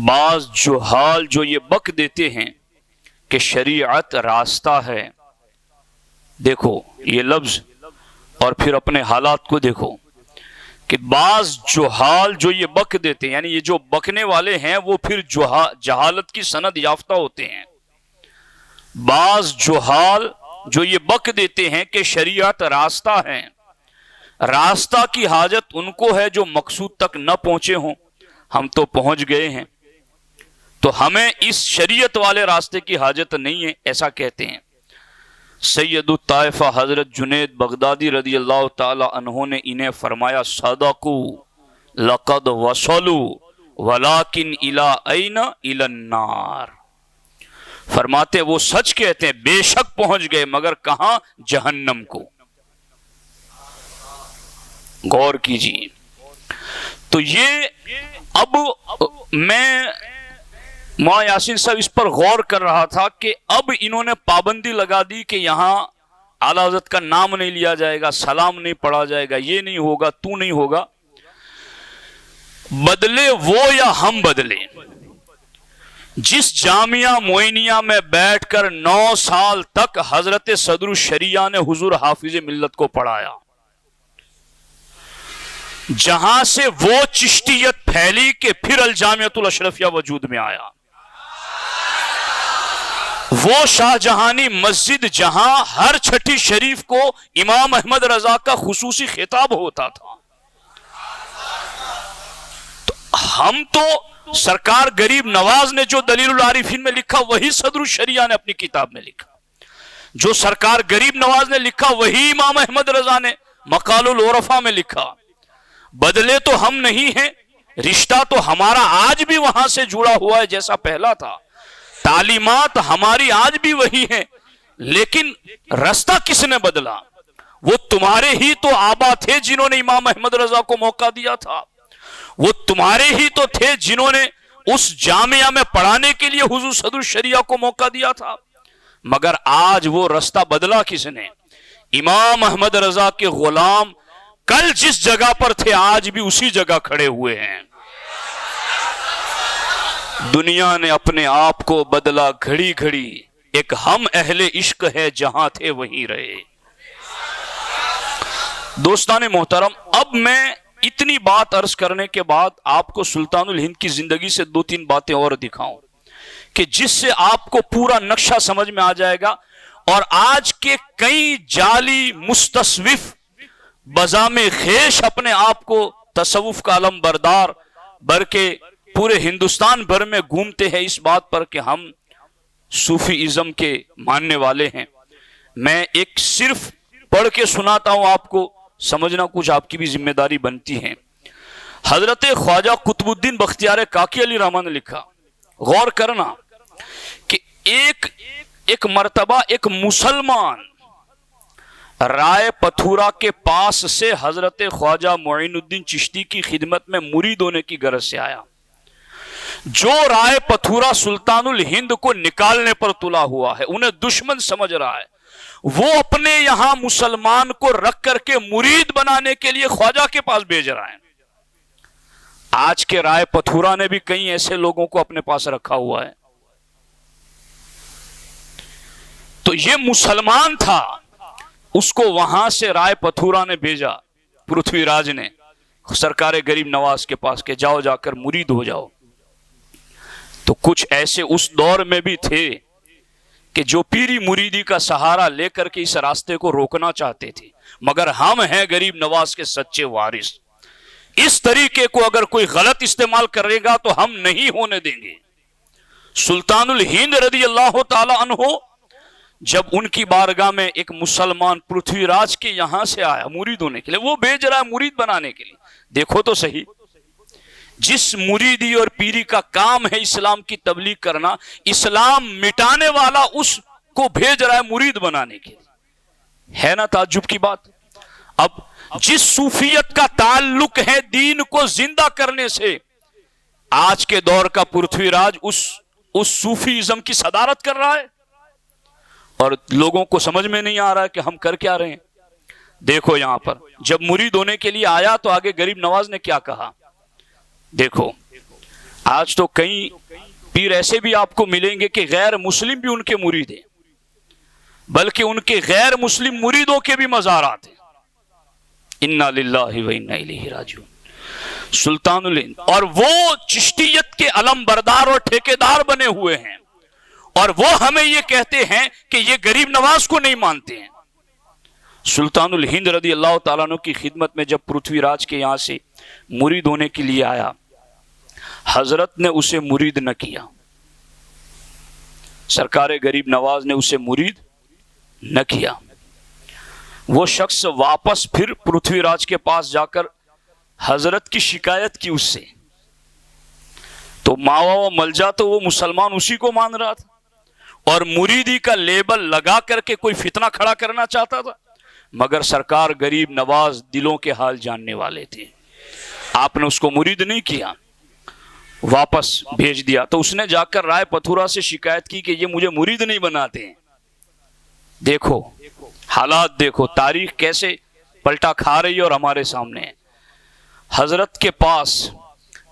بعض جہال جو یہ بک دیتے ہیں کہ شریعت راستہ ہے، دیکھو یہ لفظ اور پھر اپنے حالات کو دیکھو کہ بعض جہال جو یہ بک دیتے ہیں، یعنی یہ جو بکنے والے ہیں وہ پھر جہالت کی سند یافتہ ہوتے ہیں۔ بعض جہال جو یہ بک دیتے ہیں کہ شریعت راستہ ہے، راستہ کی حاجت ان کو ہے جو مقصود تک نہ پہنچے ہوں، ہم تو پہنچ گئے ہیں تو ہمیں اس شریعت والے راستے کی حاجت نہیں ہے، ایسا کہتے ہیں۔ سید الطائفہ حضرت جنید بغدادی رضی اللہ تعالی عنہ نے انہیں فرمایا صدقو لقد وصلو ولکن الی این الی النار، فرماتے وہ سچ کہتے ہیں، بے شک پہنچ گئے مگر کہاں؟ جہنم کو۔ غور کیجیے۔ تو یہ اب میں یاسین صاحب اس پر غور کر رہا تھا کہ اب انہوں نے پابندی لگا دی کہ یہاں اعلیٰ حضرت کا نام نہیں لیا جائے گا، سلام نہیں پڑھا جائے گا، یہ نہیں ہوگا، تو نہیں ہوگا۔ بدلے وہ یا ہم بدلے؟ جس جامعہ معینیہ میں بیٹھ کر 9 سال تک حضرت صدر الشریعہ نے حضور حافظ ملت کو پڑھایا، جہاں سے وہ چشتیت پھیلی کہ پھر الجامعۃ الاشرفیہ وجود میں آیا، وہ شاہ جہانی مسجد جہاں ہر چھٹی شریف کو امام احمد رضا کا خصوصی خطاب ہوتا تھا، تو ہم تو سرکار غریب نواز نے جو دلیل العارفین میں لکھا وہی صدر الشریعہ نے اپنی کتاب میں لکھا. جو سرکار غریب نواز نے لکھا وہی امام احمد رضا نے مقال العرفا میں لکھا. بدلے تو ہم نہیں ہیں، رشتہ تو ہمارا آج بھی وہاں سے جڑا ہوا ہے جیسا پہلا تھا، تعلیمات ہماری آج بھی وہی ہیں، لیکن رستہ کس نے بدلا؟ وہ تمہارے ہی تو آبا تھے جنہوں نے امام احمد رضا کو موقع دیا تھا، وہ تمہارے ہی تو تھے جنہوں نے اس جامعہ میں پڑھانے کے لیے حضور صدر الشریعہ کو موقع دیا تھا. مگر آج وہ رستہ بدلا کس نے؟ امام احمد رضا کے غلام کل جس جگہ پر تھے آج بھی اسی جگہ کھڑے ہوئے ہیں. دنیا نے اپنے آپ کو بدلا گھڑی گھڑی، ایک ہم اہل عشق ہے جہاں تھے وہیں رہے. دوستان محترم، اب میں اتنی بات عرض کرنے کے بعد آپ کو سلطان الہند کی زندگی سے 2-3 باتیں اور دکھاؤں کہ جس سے آپ کو پورا نقشہ سمجھ میں آ جائے گا. اور آج کے کئی جعلی مستصوف بزام خیش اپنے آپ کو تصوف کا علم بردار بلکہ پورے ہندوستان بھر میں گھومتے ہیں اس بات پر کہ ہم صوفی ازم کے ماننے والے ہیں. میں ایک صرف پڑھ کے سناتا ہوں، آپ کو سمجھنا کچھ آپ کی بھی ذمہ داری بنتی ہے. حضرت خواجہ قطب الدین بختیار کاکی علی رحمہ نے لکھا، غور کرنا کہ ایک مرتبہ ایک مسلمان رائے پتھورا کے پاس سے حضرت خواجہ معین الدین چشتی کی خدمت میں مرید ہونے کی غرض سے آیا. جو رائے پتھورا سلطان الہند کو نکالنے پر تلا ہوا ہے، انہیں دشمن سمجھ رہا ہے، وہ اپنے یہاں مسلمان کو رکھ کر کے مرید بنانے کے لیے خواجہ کے پاس بھیج رہا ہے. آج کے رائے پتھورا نے بھی کئی ایسے لوگوں کو اپنے پاس رکھا ہوا ہے. تو یہ مسلمان تھا، اس کو وہاں سے رائے پتھورا نے بھیجا، پرتھوی راج نے سرکار غریب نواز کے پاس کہ جاؤ جا کر مرید ہو جاؤ. تو کچھ ایسے اس دور میں بھی تھے کہ جو پیری مریدی کا سہارا لے کر کے اس راستے کو روکنا چاہتے تھے، مگر ہم ہیں غریب نواز کے سچے وارث. اس طریقے کو اگر کوئی غلط استعمال کرے گا تو ہم نہیں ہونے دیں گے. سلطان الہند رضی اللہ تعالی عنہ جب ان کی بارگاہ میں ایک مسلمان پرتھوی راج کے یہاں سے آیا مرید ہونے کے لیے، وہ بھیج رہا ہے مرید بنانے کے لیے. دیکھو تو صحیح، جس مریدی اور پیری کا کام ہے اسلام کی تبلیغ کرنا، اسلام مٹانے والا اس کو بھیج رہا ہے مرید بنانے کے لیے. ہے نا تعجب کی بات؟ اب جس صوفیت کا تعلق ہے دین کو زندہ کرنے سے، آج کے دور کا پرتھوی راج اس صوفی ازم کی صدارت کر رہا ہے، اور لوگوں کو سمجھ میں نہیں آ رہا ہے کہ ہم کر کیا رہے ہیں. دیکھو یہاں پر جب مرید ہونے کے لیے آیا تو آگے غریب نواز نے کیا کہا. دیکھو آج تو کئی پیر ایسے بھی آپ کو ملیں گے کہ غیر مسلم بھی ان کے مرید ہیں، بلکہ ان کے غیر مسلم مریدوں کے بھی مزارات ہیں. انا للہ و انا الیہ راجعون. سلطان الہند اور وہ چشتیت کے علم بردار اور ٹھیکیدار بنے ہوئے ہیں، اور وہ ہمیں یہ کہتے ہیں کہ یہ غریب نواز کو نہیں مانتے ہیں. سلطان الہند رضی اللہ تعالیٰ عنہ کی خدمت میں جب پرتھوی راج کے یہاں سے مرید ہونے کے لیے آیا، حضرت نے اسے مرید نہ کیا، سرکار غریب نواز نے اسے مرید نہ کیا. وہ شخص واپس پھر پرتھوی راج کے پاس جا کر حضرت کی شکایت کی اس سے، تو ماوا و ملجا تو وہ مسلمان اسی کو مان رہا تھا، اور مریدی کا لیبل لگا کر کے کوئی فتنہ کھڑا کرنا چاہتا تھا. مگر سرکار غریب نواز دلوں کے حال جاننے والے تھے، آپ نے اس کو مرید نہیں کیا، واپس بھیج دیا. تو اس نے جا کر رائے پتھورا سے شکایت کی کہ یہ مجھے مرید نہیں بناتے ہیں. دیکھو حالات، دیکھو تاریخ کیسے پلٹا کھا رہی ہے اور ہمارے سامنے ہے. حضرت کے پاس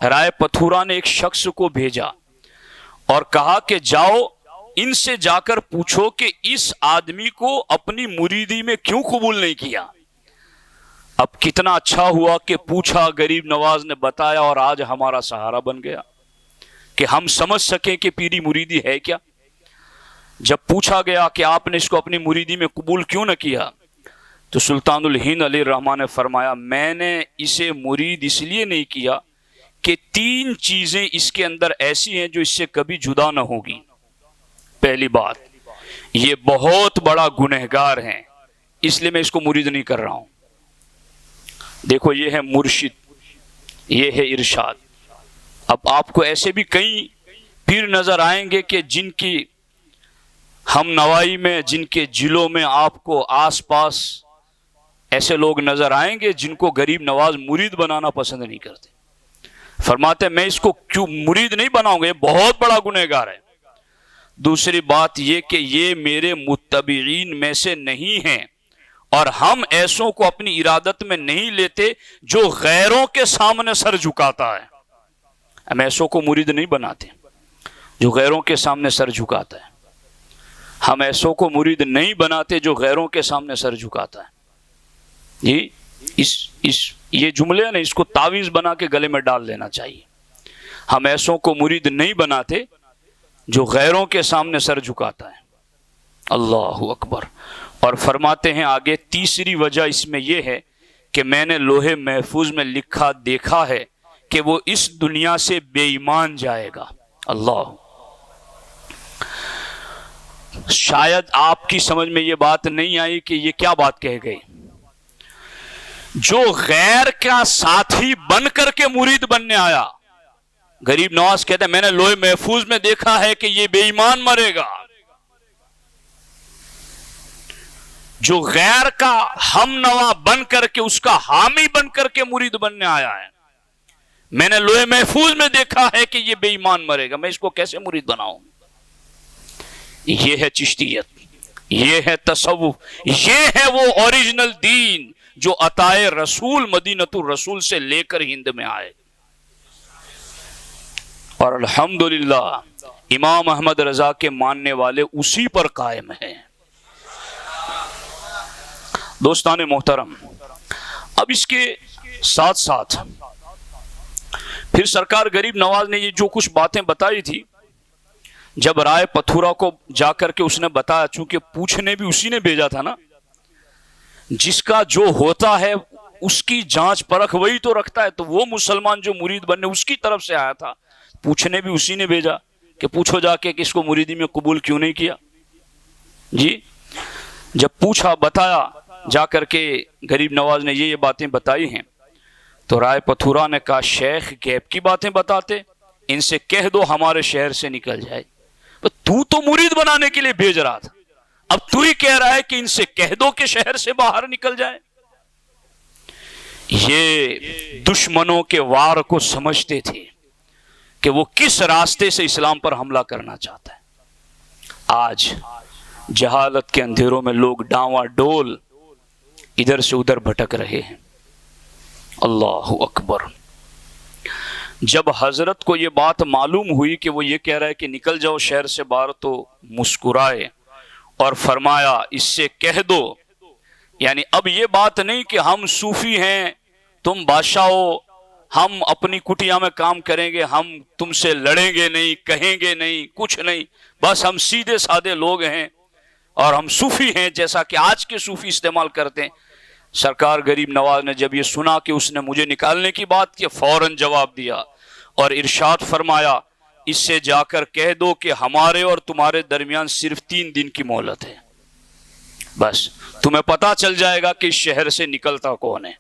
رائے پتھورا نے ایک شخص کو بھیجا اور کہا کہ جاؤ ان سے جا کر پوچھو کہ اس آدمی کو اپنی مریدی میں کیوں قبول نہیں کیا. اب کتنا اچھا ہوا کہ پوچھا، غریب نواز نے بتایا، اور آج ہمارا سہارا بن گیا کہ ہم سمجھ سکیں کہ پیری مریدی ہے کیا. جب پوچھا گیا کہ آپ نے اس کو اپنی مریدی میں قبول کیوں نہ کیا، تو سلطان الہند علیہ الرحمہ نے فرمایا میں نے اسے مرید اس لیے نہیں کیا کہ 3 چیزیں اس کے اندر ایسی ہیں جو اس سے کبھی جدا نہ ہوگی۔ پہلی بات، یہ بہت بڑا گنہگار ہے، اس لیے میں اس کو مرید نہیں کر رہا ہوں۔ دیکھو یہ ہے مرشد، یہ ہے ارشاد۔ اب آپ کو ایسے بھی کئی پیر نظر آئیں گے کہ جن کی ہم نوائی میں، جن کے جلوں میں آپ کو آس پاس ایسے لوگ نظر آئیں گے جن کو غریب نواز مرید بنانا پسند نہیں کرتے۔ فرماتے ہیں میں اس کو کیوں مرید نہیں بناؤں گا، یہ بہت بڑا گنہگار ہے۔ دوسری بات یہ کہ یہ میرے متبعین میں سے نہیں ہیں، اور ہم ایسوں کو اپنی ارادت میں نہیں لیتے جو غیروں کے سامنے سر جھکاتا ہے۔ ہم ایسوں کو مرید نہیں بناتے جو غیروں کے سامنے سر جھکاتا ہے۔ ہم ایسوں کو مرید نہیں بناتے جو غیروں کے سامنے سر جھکاتا ہے۔ یہ جملے ہیں، اس کو تعویذ بنا کے گلے میں ڈال لینا چاہیے۔ ہم ایسوں کو مرید نہیں بناتے جو غیروں کے سامنے سر جھکاتا ہے۔ اللہ اکبر۔ اور فرماتے ہیں آگے، تیسری وجہ اس میں یہ ہے کہ میں نے لوہے محفوظ میں لکھا دیکھا ہے کہ وہ اس دنیا سے بے ایمان جائے گا۔ اللہ، شاید آپ کی سمجھ میں یہ بات نہیں آئی کہ یہ کیا بات کہہ گئی۔ جو غیر کا ساتھی بن کر کے مرید بننے آیا، غریب نواز کہتا ہے میں نے لوہے محفوظ میں دیکھا ہے کہ یہ بے ایمان مرے گا۔ جو غیر کا ہم نوا بن کر کے، اس کا حامی بن کر کے مرید بننے آیا ہے، میں نے لوہے محفوظ میں دیکھا ہے کہ یہ بے ایمان مرے گا، میں اس کو کیسے مرید بناؤں؟ یہ ہے چشتیت، یہ ہے تصوف، یہ ہے وہ اوریجنل دین جو عطائے رسول مدینۃ الرسول سے لے کر ہند میں آئے۔ اور الحمدللہ امام احمد رضا کے ماننے والے اسی پر قائم ہیں۔ دوستان محترم، اب اس کے ساتھ ساتھ پھر سرکار غریب نواز نے یہ جو کچھ باتیں بتائی تھی، جب رائے پتھورا کو جا کر کے اس نے بتایا، چونکہ پوچھنے بھی اسی نے بھیجا تھا نا، جس کا جو ہوتا ہے اس کی جانچ پرکھ وہی تو رکھتا ہے، تو وہ مسلمان جو مرید بننے اس کی طرف سے آیا تھا، پوچھنے بھی اسی نے بھیجا کہ پوچھو جا کے کہ اس کو مریدی میں قبول کیوں نہیں کیا۔ جی جب پوچھا، بتایا جا کر کے غریب نواز نے یہ باتیں بتائی ہیں، تو رائے پتھورا نے کہا شیخ غیب کی باتیں بتاتے، ان سے کہہ دو ہمارے شہر سے نکل جائے۔ تو مرید بنانے کے لیے بھیج رہا تھا، اب تو ہی کہہ رہا ہے کہ ان سے کہہ دو کہ شہر سے باہر نکل جائے۔ یہ دشمنوں کے وار کو سمجھتے تھے کہ وہ کس راستے سے اسلام پر حملہ کرنا چاہتا ہے۔ آج جہالت کے اندھیروں میں لوگ ڈاواں ڈول ادھر سے ادھر بھٹک رہے ہیں۔ اللہ اکبر۔ جب حضرت کو یہ بات معلوم ہوئی کہ وہ یہ کہہ رہا ہے کہ نکل جاؤ شہر سے باہر، تو مسکرائے اور فرمایا اس سے کہہ دو، یعنی اب یہ بات نہیں کہ ہم صوفی ہیں، تم بادشاہ ہو، ہم اپنی کٹیا میں کام کریں گے، ہم تم سے لڑیں گے نہیں، کہیں گے نہیں، کچھ نہیں، بس ہم سیدھے سادے لوگ ہیں اور ہم صوفی ہیں، جیسا کہ آج کے صوفی استعمال کرتے ہیں۔ سرکار غریب نواز نے جب یہ سنا کہ اس نے مجھے نکالنے کی بات کی، فوراً جواب دیا اور ارشاد فرمایا اس سے جا کر کہہ دو کہ ہمارے اور تمہارے درمیان صرف 3 دن کی مہلت ہے، بس تمہیں پتا چل جائے گا کہ اس شہر سے نکلتا کون ہے۔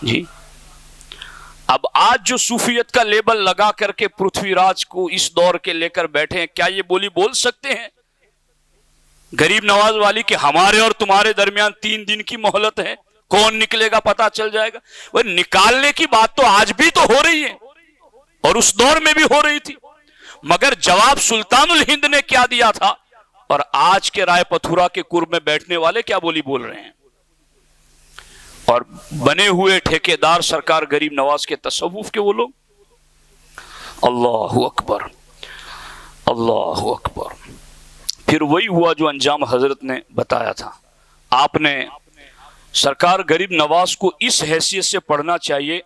جی اب آج جو صوفیت کا لیبل لگا کر کے پرتھوی راج کو اس دور کے لے کر بیٹھے ہیں، کیا یہ بولی بول سکتے ہیں غریب نواز والی کہ ہمارے اور تمہارے درمیان 3 دن کی مہلت ہے، کون نکلے گا پتا چل جائے گا؟ وہ نکالنے کی بات تو آج بھی تو ہو رہی ہے اور اس دور میں بھی ہو رہی تھی، مگر جواب سلطان الہند نے کیا دیا تھا اور آج کے رائے پتھورا کے قرب میں بیٹھنے والے کیا بولی بول رہے ہیں؟ اور بنے ہوئے ٹھیکیدار سرکار غریب نواز کے تصوف کے وہ لوگ۔ اللہ اکبر، اللہ اکبر۔ پھر وہی ہوا جو انجام حضرت نے بتایا تھا۔ آپ نے سرکار غریب نواز کو اس حیثیت سے پڑھنا چاہیے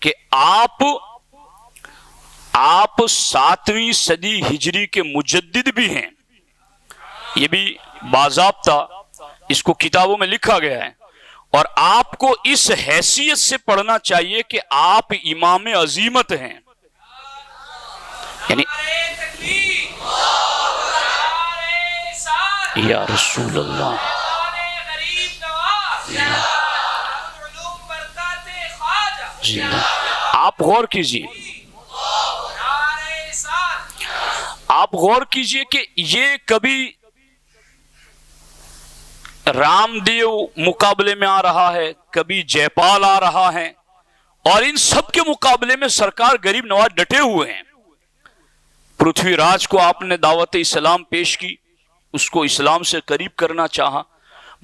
کہ آپ 7ویں صدی ہجری کے مجدد بھی ہیں، یہ بھی باضابطہ اس کو کتابوں میں لکھا گیا ہے، اور آپ کو اس حیثیت سے پڑھنا چاہیے کہ آپ امام عظیمت ہیں. یعنی یا رسول اللہ، آپ غور کیجئے، آپ غور کیجئے کہ یہ کبھی رام دیو مقابلے میں آ رہا ہے، کبھی جے پال آ رہا ہے، اور ان سب کے مقابلے میں سرکار غریب نواز ڈٹے ہوئے ہیں. پرتھوی راج کو آپ نے دعوت اسلام پیش کی، اس کو اسلام سے قریب کرنا چاہا.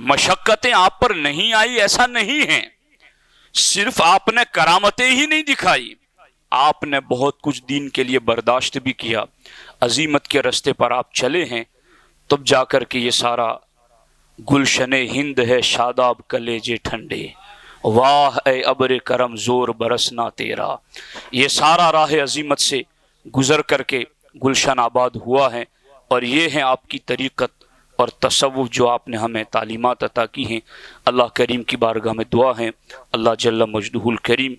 مشقتیں آپ پر نہیں آئی ایسا نہیں ہے، صرف آپ نے کرامتیں ہی نہیں دکھائی، آپ نے بہت کچھ دین کے لیے برداشت بھی کیا. عظیمت کے رستے پر آپ چلے ہیں، تب جا کر کے یہ سارا گلشن ہند ہے شاداب کلیجے ٹھنڈے، واہ اے ابر کرم زور برسنا تیرا. یہ سارا راہ عظیمت سے گزر کر کے گلشن آباد ہوا ہے، اور یہ ہے آپ کی طریقت اور تصوف جو آپ نے ہمیں تعلیمات عطا کی ہیں. اللہ کریم کی بارگاہ میں دعا ہے اللہ جل مجدہ الکریم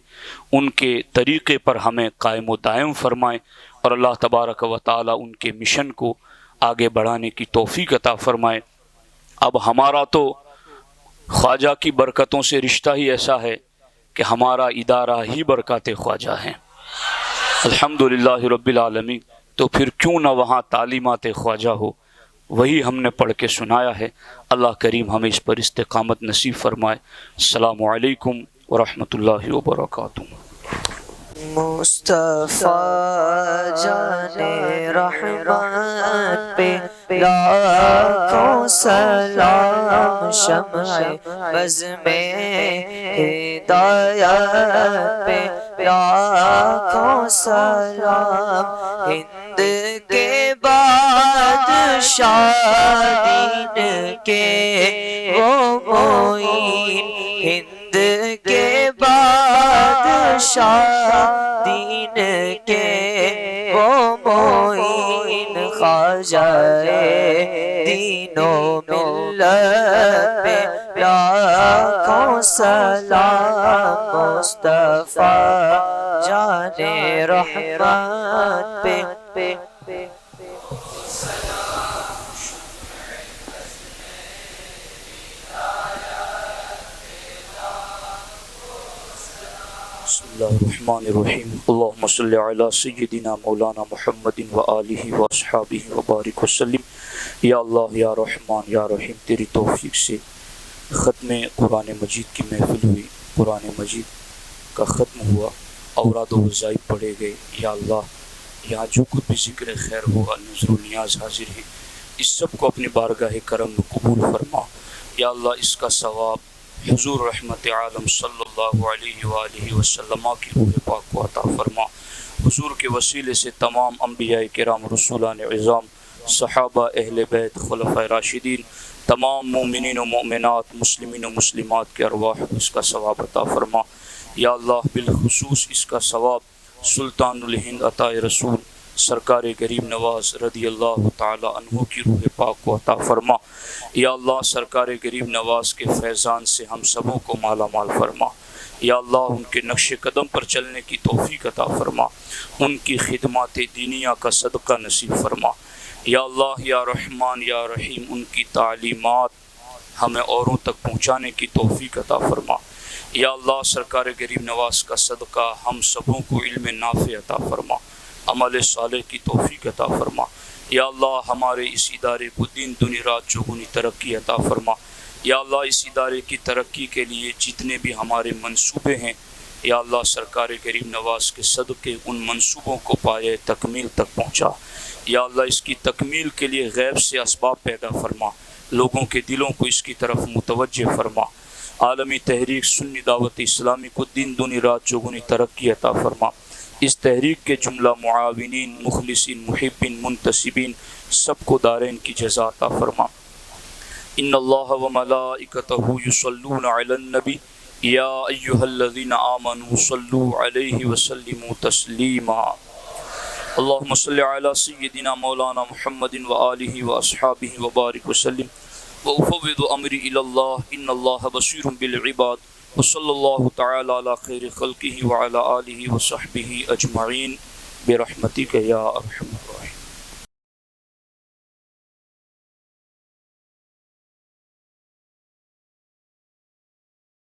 ان کے طریقے پر ہمیں قائم و دائم فرمائے، اور اللہ تبارک و تعالی ان کے مشن کو آگے بڑھانے کی توفیق عطا فرمائے. اب ہمارا تو خواجہ کی برکتوں سے رشتہ ہی ایسا ہے کہ ہمارا ادارہ ہی برکات خواجہ ہیں، الحمدللہ رب العالمین. تو پھر کیوں نہ وہاں تعلیمات خواجہ ہو، وہی ہم نے پڑھ کے سنایا ہے. اللہ کریم ہمیں اس پر استقامت نصیب فرمائے. السلام علیکم ورحمۃ اللہ وبرکاتہ. مصطفیٰ جان رحمت پہ لاکھوں سلام، شمع بز میں ہدایت پہ لاکھوں سلام. ہند کے بادشاہ دین کے وہ معین، ہند کے بادشاہ دین کے وہ معین، خواجہ دین و ملت پہ لاکھوں سلام. مصطفیٰ جان رحمت پہ بسم اللہ الرحمن الرحیم. اللہم صلی علی سیدنا مولانا محمد وآلہ واصحابہ وبارک وسلم. یا اللہ یا رحمان یا رحیم، تیری توفیق سے ختم قرآن مجید کی محفل ہوئی، قرآن مجید کا ختم ہوا، اوراد و وظائف پڑھے گئے. یا اللہ یہاں جو کچھ بھی ذکر خیر ہوا، نظر و نیاز حاضر ہیں، اس سب کو اپنی بارگاہ کرم میں قبول فرما. یا اللہ اس کا ثواب حضور رحمت عالم صلی اللہ علیہ وآلہ وسلم کی روح پاک کو عطا فرما. حضور کے وسیلے سے تمام انبیاء کرام، رسولان عظام، صحابہ، اہل بیت، خلفاء راشدین، تمام مومنین و مومنات، مسلمین و مسلمات کے ارواح کو اس کا ثواب عطا فرما. یا اللہ بالخصوص اس کا ثواب سلطان الہند عطا رسول سرکار غریب نواز رضی اللہ تعالی عنہ کی روح پاک کو عطا فرما. یا اللہ سرکار غریب نواز کے فیضان سے ہم سبوں کو مالا مال فرما. یا اللہ ان کے نقش قدم پر چلنے کی توفیق عطا فرما، ان کی خدمات دینیہ کا صدقہ نصیب فرما. یا اللہ یا رحمان یا رحیم ان کی تعلیمات ہمیں اوروں تک پہنچانے کی توفیق عطا فرما. یا اللہ سرکار غریب نواز کا صدقہ ہم سبوں کو علم نافع عطا فرما، عمل صالح کی توفیق عطا فرما. یا اللہ ہمارے اس ادارے کو دن دنی رات چوگنی ترقی عطا فرما. یا اللہ اس ادارے کی ترقی کے لیے جتنے بھی ہمارے منصوبے ہیں، یا اللہ سرکار غریب نواز کے صدقے ان منصوبوں کو پائے تکمیل تک پہنچا. یا اللہ اس کی تکمیل کے لیے غیب سے اسباب پیدا فرما، لوگوں کے دلوں کو اس کی طرف متوجہ فرما. عالمی تحریک سنی دعوت اسلامی کو دن دنی رات چوگنی ترقی عطا فرما. اس تحریک کے جملہ معاونین، مخلصین، محبین، منتسبین سب کو دارین کی جزا عطا فرما. ان اللہ و ملائکتہ یصلون علی النبی یا ایہا الذین آمنوا صلوا علیہ وسلموا تسلیما. اللہم صلی علی سیدنا مولانا محمد وآلہ واصحابہ وبارک وسلم. وأفوض أمري إلى الله إن الله بصير بالعباد وصلى الله تعالى على خير خلقه وعلى آله وصحبه أجمعين برحمتك يا أرحم